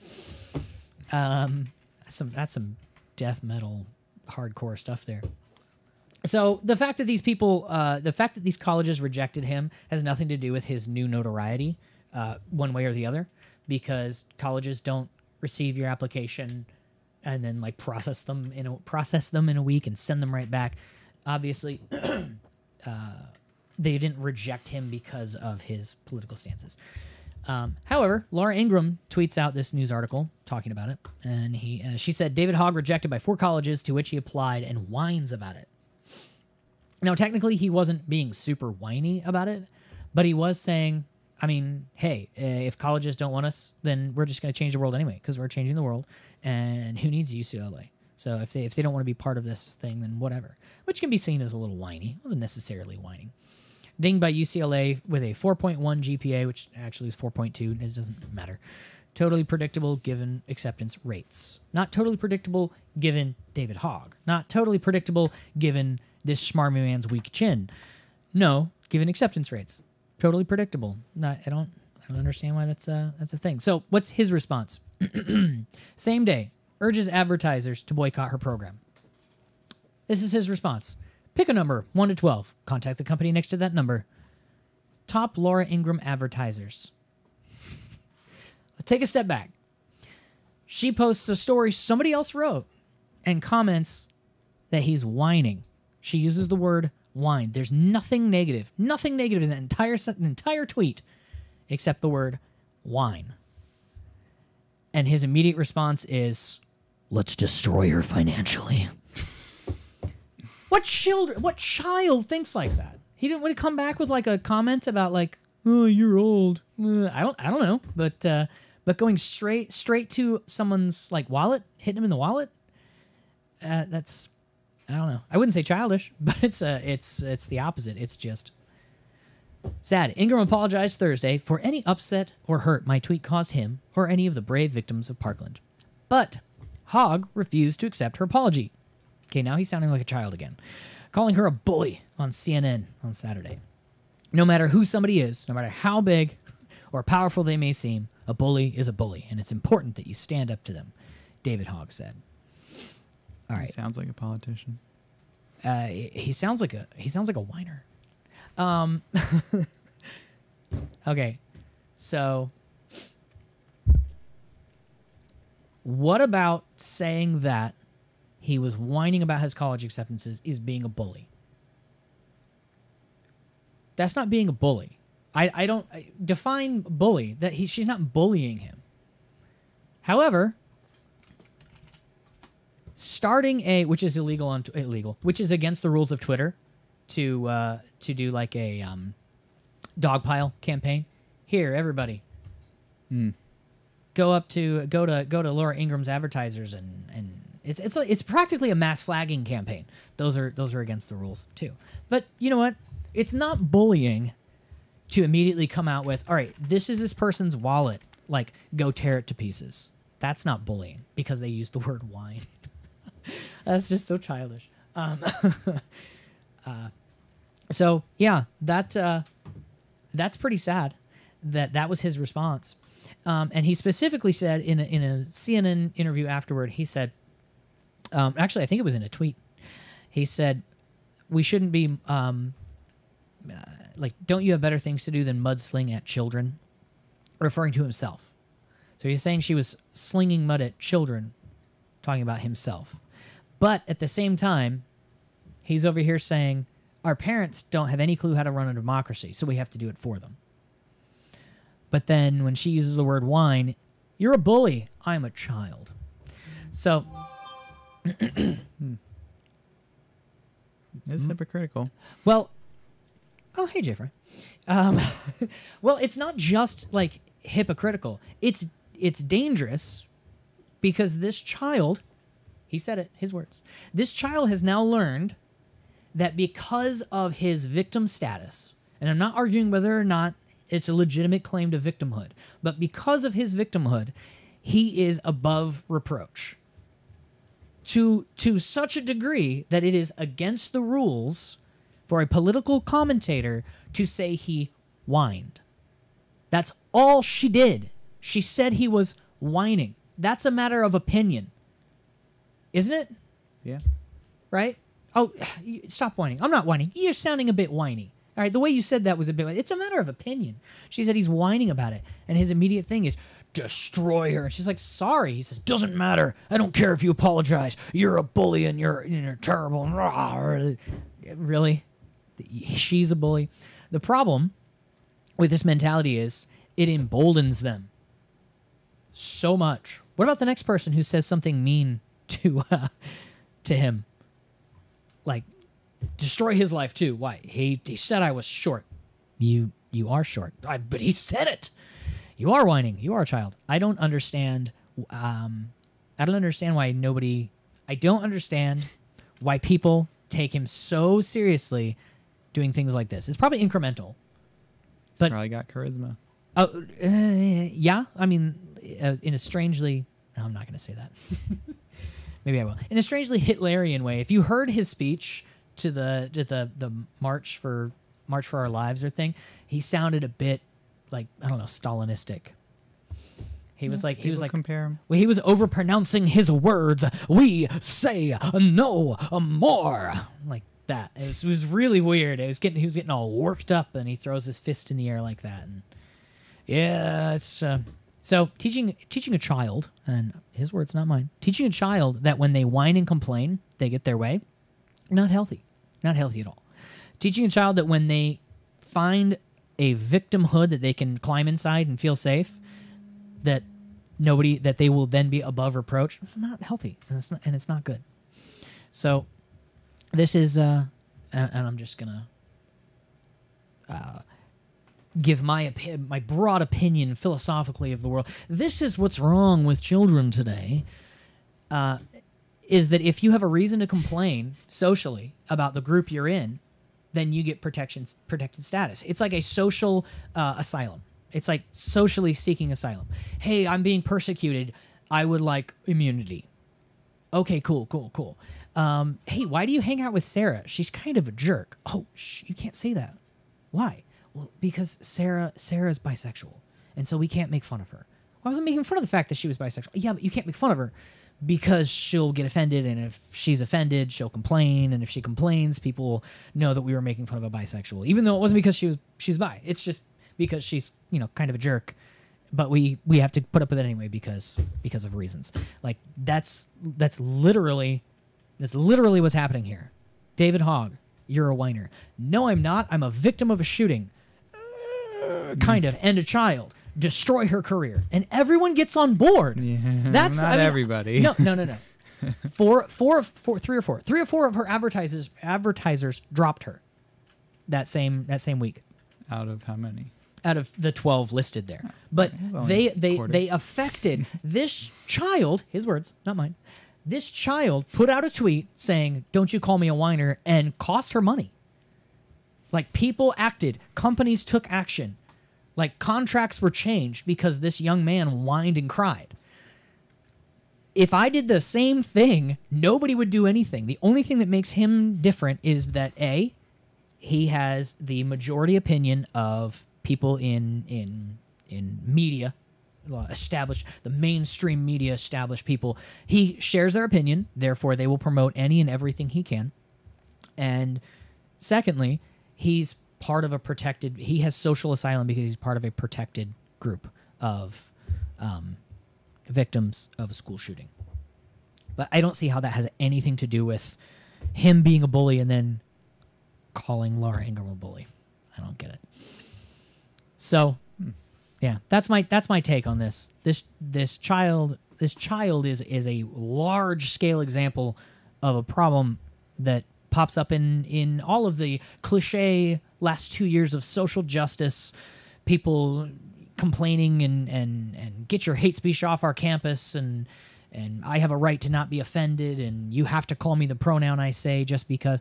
That's some death metal hardcore stuff there. So the fact that these colleges rejected him has nothing to do with his new notoriety, one way or the other, because colleges don't receive your application and then like process them in a week and send them right back. Obviously, they didn't reject him because of his political stances. However, Laura Ingraham tweets out this news article talking about it, and she said David Hogg rejected by 4 colleges to which he applied and whines about it. Now, technically, he wasn't being super whiny about it, but he was saying, I mean, hey, if colleges don't want us, then we're just going to change the world anyway, because we're changing the world, and who needs UCLA? So if they don't want to be part of this thing, then whatever. Which can be seen as a little whiny. It wasn't necessarily whining. Dinged by UCLA with a 4.1 GPA, which actually is 4.2. It doesn't matter. Totally predictable given acceptance rates. Not totally predictable given David Hogg. Not totally predictable given this schmarmy man's weak chin. No, given acceptance rates. Totally predictable. I don't understand why that's a thing. So what's his response? Same day, urges advertisers to boycott her program. This is his response. Pick a number, 1 to 12. Contact the company next to that number. Top Laura Ingraham advertisers. Let's take a step back. She posts a story somebody else wrote and comments that he's whining. She uses the word whine. There's nothing negative in that entire tweet except the word whine. And his immediate response is, let's destroy her financially. What child thinks like that? He didn't want to come back with like a comment about like, oh, you're old. I don't know, but going straight to someone's like wallet, hitting him in the wallet, that's, I don't know. I wouldn't say childish, but it's the opposite. It's just sad. Ingram apologized Thursday for any upset or hurt my tweet caused him or any of the brave victims of Parkland. But Hogg refused to accept her apology. Okay, now he's sounding like a child again, calling her a bully on CNN on Saturday. No matter who somebody is, no matter how big or powerful they may seem, a bully is a bully, and it's important that you stand up to them, David Hogg said. All right.
He sounds like a politician.
He sounds like a whiner. Okay, so what about saying that he was whining about his college acceptances is being a bully? That's not being a bully. I don't define bully. She's not bullying him. However, starting which is illegal, which is against the rules of Twitter, to do like a dogpile campaign. Here, everybody, go to Laura Ingram's advertisers and it's practically a mass flagging campaign. Those are against the rules too. But you know what? It's not bullying to immediately come out with, all right, this is this person's wallet. Like, go tear it to pieces. That's not bullying because they use the word whine. That's just so childish. So yeah, that's pretty sad. That was his response, and he specifically said in a CNN interview afterward. He said, actually, I think it was in a tweet. He said, "We shouldn't be like, don't you have better things to do than mudsling at children?" Referring to himself. So he's saying she was slinging mud at children, talking about himself. But at the same time, he's over here saying, our parents don't have any clue how to run a democracy, so we have to do it for them. But then when she uses the word whine, you're a bully. I'm a child. So
It's hypocritical.
Well, oh, hey, Jeffrey. Well, it's not just like hypocritical. It's dangerous because this child, he said it, his words, this child has now learned that because of his victim status, and I'm not arguing whether or not it's a legitimate claim to victimhood, but because of his victimhood, he is above reproach. To such a degree that it is against the rules for a political commentator to say he whined. That's all she did. She said he was whining. That's a matter of opinion. Isn't it?
Yeah.
Right? Oh, stop whining. I'm not whining. You're sounding a bit whiny. All right, the way you said that was a bit... It's a matter of opinion. She said he's whining about it, and his immediate thing is, destroy her. And she's like, sorry. He says, doesn't matter. I don't care if you apologize. You're a bully, and you're terrible. Really? She's a bully. The problem with this mentality is it emboldens them so much. What about the next person who says something mean to him? Like, destroy his life too. Why? He said I was short. You are short. But he said it. You are whining. You are a child. I don't understand. I don't understand why nobody. I don't understand why people take him so seriously doing things like this. It's probably incremental. But
Probably got charisma.
Oh, yeah. I mean, in a strangely. No, I'm not going to say that. Maybe I will. In a strangely Hitlerian way. If you heard his speech to the March for Our Lives or thing, he sounded a bit like, I don't know, Stalinistic. He was like
compare him.
Well, he was overpronouncing his words. We say no more. Like, that. It was really weird. He was getting all worked up, and he throws his fist in the air like that. And yeah, it's so teaching a child, and his words, not mine. Teaching a child that when they whine and complain, they get their way. Not healthy. Not healthy at all. Teaching a child that when they find a victimhood that they can climb inside and feel safe, that they will then be above reproach. It's not healthy, and it's not good. So this is, and I'm just gonna give my broad opinion philosophically of the world. This is what's wrong with children today. Is that if you have a reason to complain socially about the group you're in, then you get protected status. It's like a social asylum. It's like socially seeking asylum. Hey, I'm being persecuted. I would like immunity. Okay, cool. Hey, why do you hang out with Sarah? She's kind of a jerk. Oh, you can't say that. Why? Well, because Sarah is bisexual, and so we can't make fun of her. Well, I wasn't making fun of the fact that she was bisexual. Yeah, but you can't make fun of her because she'll get offended, and if she's offended, she'll complain, and if she complains, people will know that we were making fun of a bisexual, even though it wasn't because she's bi. It's just because she's kind of a jerk, but we have to put up with it anyway because of reasons. Like that's literally what's happening here. David Hogg, you're a whiner. No, I'm not. I'm a victim of a shooting. Kind of, and a child. Destroy her career, and everyone gets on board.
Yeah,
That's
not everybody.
No. Three or four of her advertisers dropped her that same week.
Out of how many?
Out of the 12 listed there. But they affected this child, his words, not mine. This child put out a tweet saying, "Don't you call me a whiner," and cost her money. Like, people acted, companies took action. Like, contracts were changed because this young man whined and cried. If I did the same thing, nobody would do anything. The only thing that makes him different is that, A, he has the majority opinion of people in media, established, the mainstream media established people. He shares their opinion, therefore they will promote any and everything he can. And secondly, he has social asylum because he's part of a protected group of victims of a school shooting. But I don't see how that has anything to do with him being a bully and then calling Laura Ingraham a bully. I don't get it. So, yeah, that's my take on this. This child is a large scale example of a problem that pops up in all of the cliche last 2 years of social justice, people complaining and get your hate speech off our campus, and I have a right to not be offended, and you have to call me the pronoun I say just because.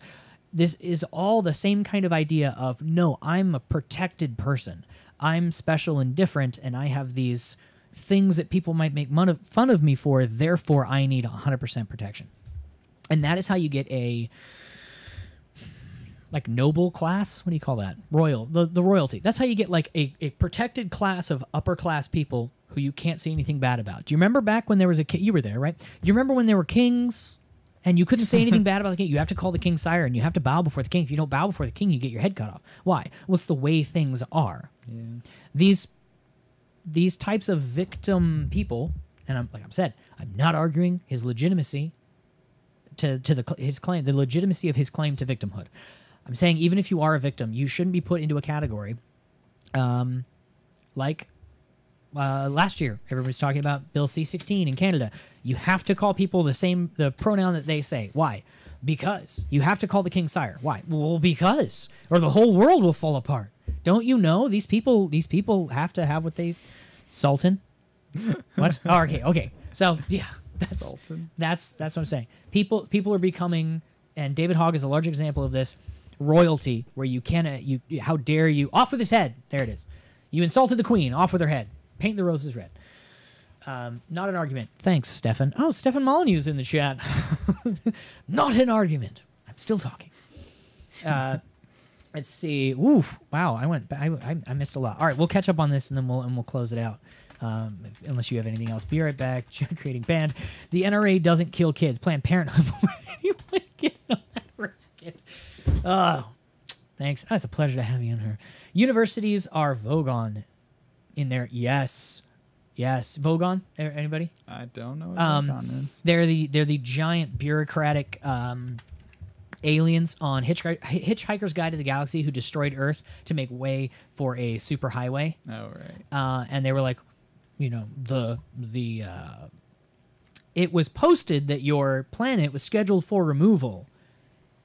This is all the same kind of idea of, no, I'm a protected person. I'm special and different, and I have these things that people might make fun of me for, therefore I need 100% protection. And that is how you get a noble class. What do you call that? Royal. The royalty. That's how you get like a protected class of upper class people who you can't say anything bad about. Do you remember back when there was a king? You were there, right? Do you remember when there were kings and you couldn't say anything bad about the king? You have to call the king sire, and you have to bow before the king. If you don't bow before the king, you get your head cut off. Why? Well, it's the way things are. Yeah. These types of victim people, and I'm not arguing his legitimacy his claim, the legitimacy of his claim to victimhood. I'm saying even if you are a victim, you shouldn't be put into a category like last year. Everybody's talking about Bill C-16 in Canada. You have to call people the pronoun that they say. Why? Because you have to call the king sire. Why? Well, because, or the whole world will fall apart. Don't you know these people have to have what they Sultan? What? Oh, okay. So yeah, that's what I'm saying. People are becoming, and David Hogg is a large example of this, royalty, where you cannot, how dare you, off with his head. There it is. You insulted the queen, off with her head. Paint the roses red. Not an argument. Thanks, Stefan. Oh, Stefan Molyneux's in the chat. Not an argument. I'm still talking. Let's see. Ooh, wow. I missed a lot. All right, we'll catch up on this and then we'll close it out. Unless you have anything else. Be right back. Creating band. The NRA doesn't kill kids. Planned Parenthood. Thanks. Oh, it's a pleasure to have you in here. Universities are Vogon in there. Yes. Yes. Vogon? Anybody?
I don't know what Vogon is.
They're the giant bureaucratic aliens on Hitchhiker's Guide to the Galaxy who destroyed Earth to make way for a superhighway.
Oh, right.
And they were like, it was posted that your planet was scheduled for removal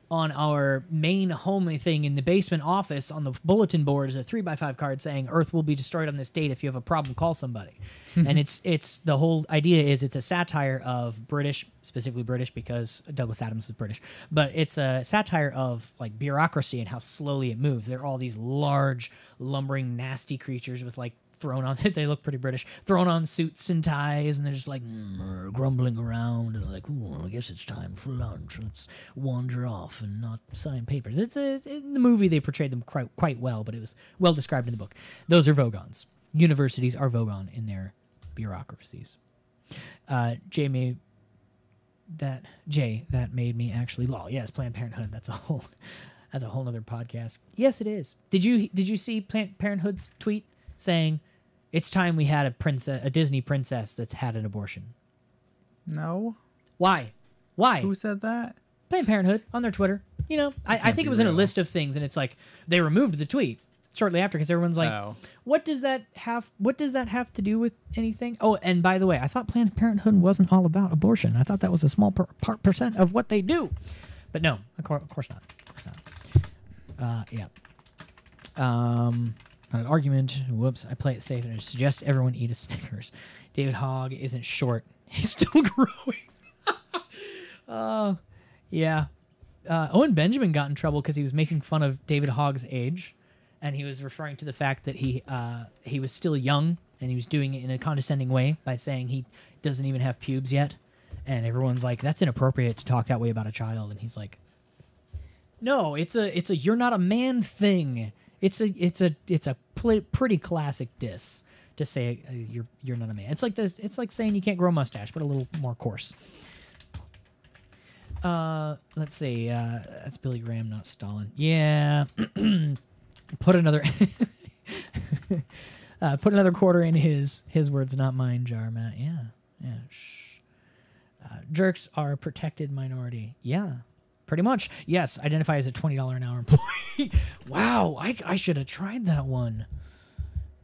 on our main homely thing in the basement office. On the bulletin board is a 3x5 card saying Earth will be destroyed on this date. If you have a problem, call somebody. And it's the whole idea is it's a satire of British, specifically British because Douglas Adams was British, but it's a satire of like bureaucracy and how slowly it moves. They're all these large, lumbering, nasty creatures with like thrown on, they look pretty British, thrown on suits and ties, and they're just like grumbling around and like, I guess it's time for lunch. Let's wander off and not sign papers. In the movie they portrayed them quite well, but it was well described in the book. Those are Vogons. Universities are Vogon in their bureaucracies. That made me actually lol. Yes, Planned Parenthood. That's a whole other podcast. Yes, it is. Did you see Planned Parenthood's tweet saying it's time we had a Disney princess that's had an abortion?
No.
Why?
Who said that?
Planned Parenthood on their Twitter. I think it was in a list of things, and it's like they removed the tweet shortly after because everyone's like, what does that have to do with anything? Oh, and by the way, I thought Planned Parenthood wasn't all about abortion. I thought that was a small percent of what they do. But no, of course not. Yeah. Not an argument. Whoops. I play it safe and I suggest everyone eat a Snickers. David Hogg isn't short. He's still growing. Yeah. Owen Benjamin got in trouble because he was making fun of David Hogg's age. And he was referring to the fact that he was still young and he was doing it in a condescending way by saying he doesn't even have pubes yet. And everyone's like, that's inappropriate to talk that way about a child. And he's like, no, it's a you're not a man thing. It's a pretty classic diss to say you're not a man. It's like this. It's like saying you can't grow a mustache, but a little more coarse. Let's see. That's Billy Graham, not Stalin. Yeah. Put another quarter in his words, not mine jar, Matt. Yeah. Shh. Jerks are a protected minority. Yeah. Pretty much. Yes, identify as a $20 an hour employee. Wow, I should have tried that one.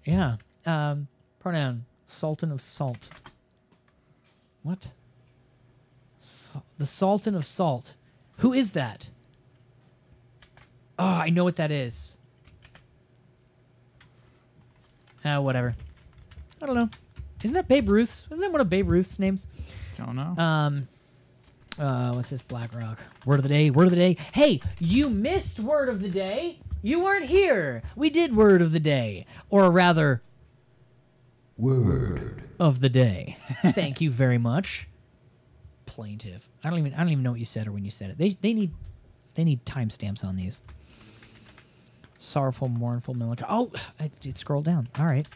Yeah. Pronoun, Sultan of Salt. What? The Sultan of Salt. Who is that? Oh, I know what that is. Whatever. I don't know. Isn't that Babe Ruth's? Isn't that one of Babe Ruth's names?
Don't know.
What's this? BlackRock. Word of the day. Word of the day. Hey, you missed word of the day. You weren't here. We did word of the day, or rather, word of the day. Thank you very much. Plaintive. I don't even know what you said or when you said it. They need timestamps on these. Sorrowful, mournful, melancholy. Oh, it scrolled down. All right.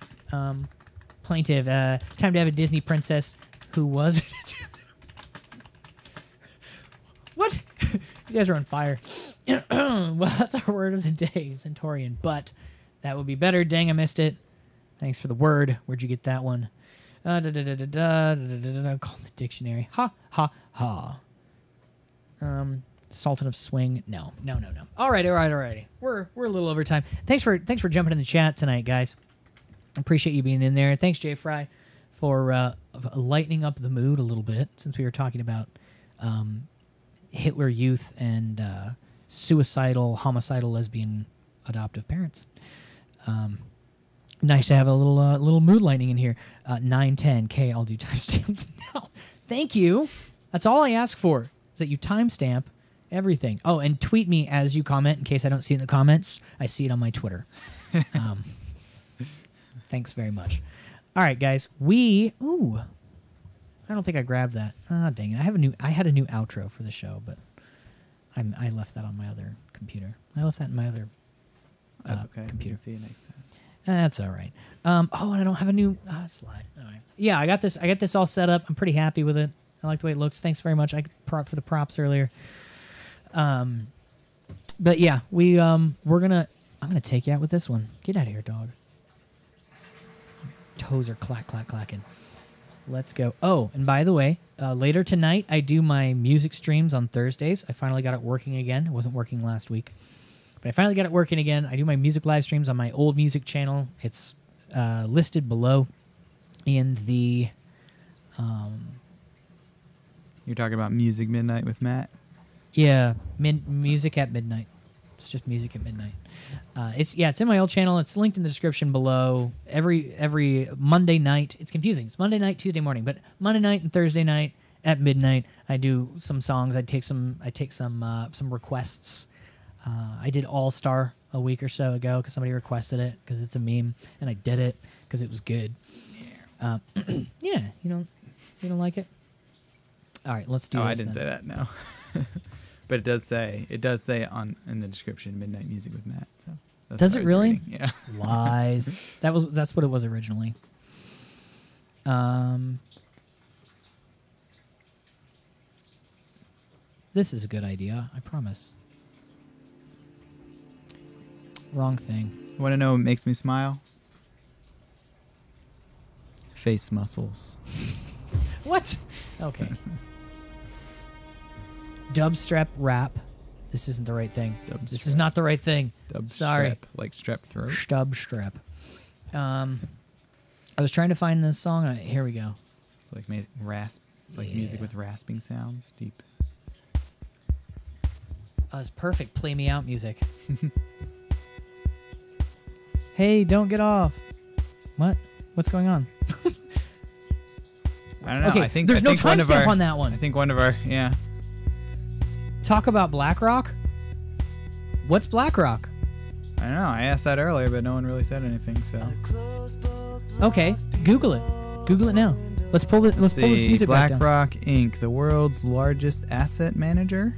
Plaintive. Time to have a Disney princess who was. What? You guys are on fire. Well, that's our word of the day, Centaurian. But that would be better. Dang, I missed it. Thanks for the word. Where'd you get that one? Call the dictionary. Ha, ha, ha. Sultan of Swing. No. All right. We're a little over time. Thanks for jumping in the chat tonight, guys. Appreciate you being in there. Thanks, Jay Fry, for lightening up the mood a little bit since we were talking about Hitler Youth and suicidal, homicidal, lesbian adoptive parents. Nice to have a little mood lightning in here. 910K, I'll do timestamps now. Thank you. That's all I ask for, is that you timestamp everything. Oh, and tweet me as you comment in case I don't see it in the comments. I see it on my Twitter. Thanks very much. All right, guys. I don't think I grabbed that. Ah, dang it. I had a new outro for the show, but I left that on my other computer. I left that in my other
That's okay.
computer.
You can see you next time.
That's all right. And I don't have a new slide. All right. Yeah, I got this all set up. I'm pretty happy with it. I like the way it looks. Thanks very much. I for the props earlier. But yeah, we're gonna. I'm gonna take you out with this one. Get out of here, dog. Toes are clacking. Let's go. Oh, and by the way, later tonight I do my music streams on Thursdays. I finally got it working again. It wasn't working last week, but I finally got it working again. I do my music live streams on my old music channel. It's listed below in the.
You're talking about Music Midnight with Matt?
Yeah, music at midnight. It's just music at midnight. It's in my old channel. It's linked in the description below. Every Monday night. It's confusing. It's Monday night, Tuesday morning, but Monday night and Thursday night at midnight, I do some songs. I take some requests. I did All Star a week or so ago because somebody requested it because it's a meme, and I did it because it was good. Yeah, you don't like it? All right, let's do this.
I didn't say that, no. But it does say in the description Midnight Music with Matt. So that's
does
what
it
I was
really?
reading. Yeah.
Lies. That's what it was originally. This is a good idea, I promise. Wrong thing.
Want to know what makes me smile? Face muscles.
What? Okay. Dubstep rap. This isn't the right thing. This is not the right thing. Sorry.
Like strep throat.
Stubstrep. I was trying to find this song. Here we go.
Like rasp. It's like music with rasping sounds. Deep.
It's perfect. Play me out music. Hey, don't get off. What? What's going on?
I don't know.
Okay,
I think
there's no
one of our-
timestamp on that one.
I think one of our
Talk about BlackRock. What's BlackRock?
I don't know. I asked that earlier, but no one really said anything. So
Okay, Google it. Google it now. Let's pull this music back down.
BlackRock Inc., the world's largest asset manager,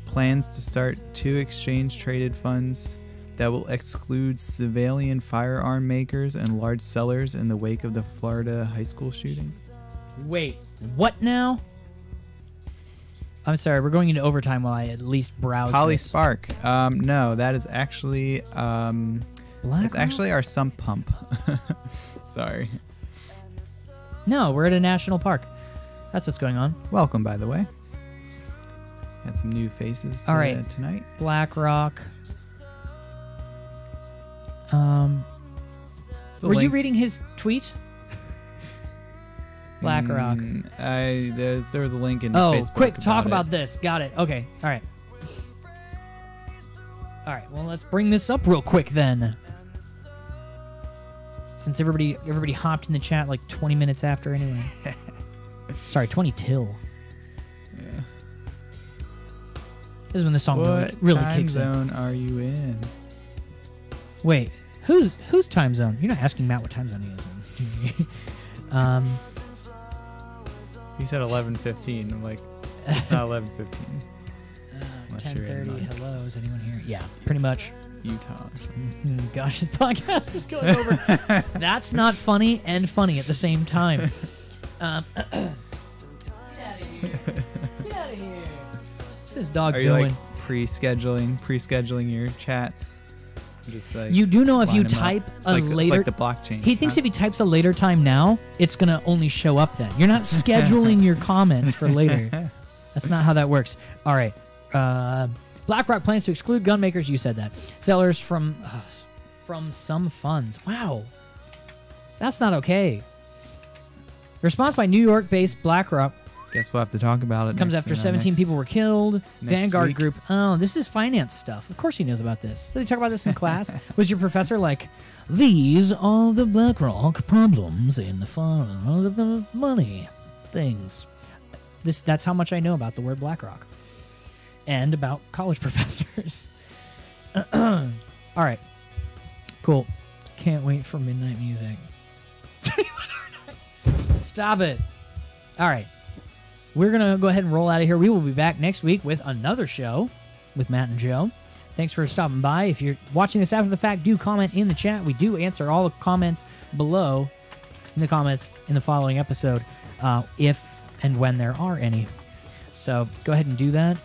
plans to start 2 exchange-traded funds that will exclude civilian firearm makers and large sellers in the wake of the Florida high school shooting.
Wait, what now? I'm sorry, we're going into overtime while I at least browse
Holly
this.
Spark. No, that is actually it's actually our sump pump. Sorry.
No, we're at a national park. That's what's going on.
Welcome, by the way. Had some new faces
All right.
tonight.
BlackRock.
It's a
Were you
link.
reading his tweet? BlackRock.
There was a link in
Oh,
Facebook
quick, talk
it.
about this. Got it. Okay. All right. All right. Well, let's bring this up real quick then. Since everybody hopped in the chat like 20 minutes after anyway. Sorry, 20 till.
Yeah.
This is when the song
What
really
time
kicks in.
zone are you in?
Wait, whose time zone? You're not asking Matt what time zone he is in.
He said 11:15. I'm like, it's not 11:15. Unless you're in,
10:30.
like,
Hello, is anyone here? Yeah, pretty much.
Utah.
Gosh, this podcast is going over. That's not funny and funny at the same time. Get out of here! Get out of here! What's this dog
Are you
doing?
like pre-scheduling your chats? Just like
You do know if
line
you
'em up.
type
It's
a
like,
later.
It's like the blockchain.
He thinks if he types a later time now, it's gonna only show up then. You're not scheduling your comments for later. That's not how that works. All right. BlackRock plans to exclude gun makers. You said that. Sellers from some funds. Wow. That's not okay. Response by New York-based BlackRock
Guess we'll have to talk about it.
comes
next
after
in our
17
next-
people were killed. Vanguard
week.
Group. Oh, this is finance stuff. Of course he knows about this. Did they talk about this in class? Was your professor like, these are the BlackRock problems in the fund of the money things? That's how much I know about the word BlackRock. And about college professors. All right. Cool. Can't wait for midnight music. Stop it. All right. We're going to go ahead and roll out of here. We will be back next week with another show with Matt and Joe. Thanks for stopping by. If you're watching this after the fact, do comment in the chat. We do answer all the comments below in the comments in the following episode, if and when there are any. So go ahead and do that.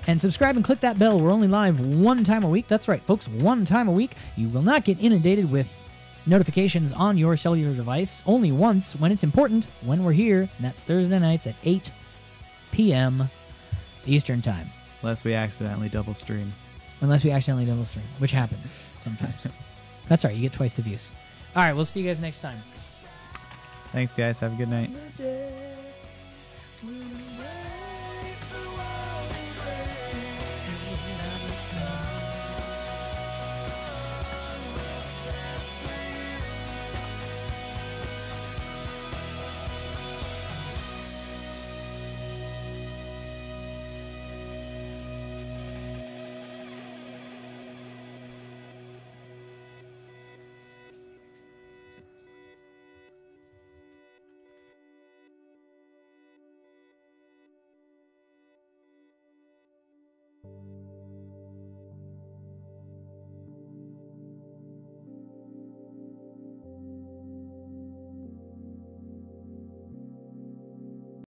and subscribe and click that bell. We're only live one time a week. That's right, folks, one time a week. You will not get inundated with notifications on your cellular device. Only once when it's important, when we're here, and that's Thursday nights at 8 p.m. Eastern Time.
Unless we accidentally double stream.
Unless we accidentally double stream, which happens sometimes. That's all right, you get twice the views. All right, we'll see you guys next time.
Thanks, guys. Have a good night.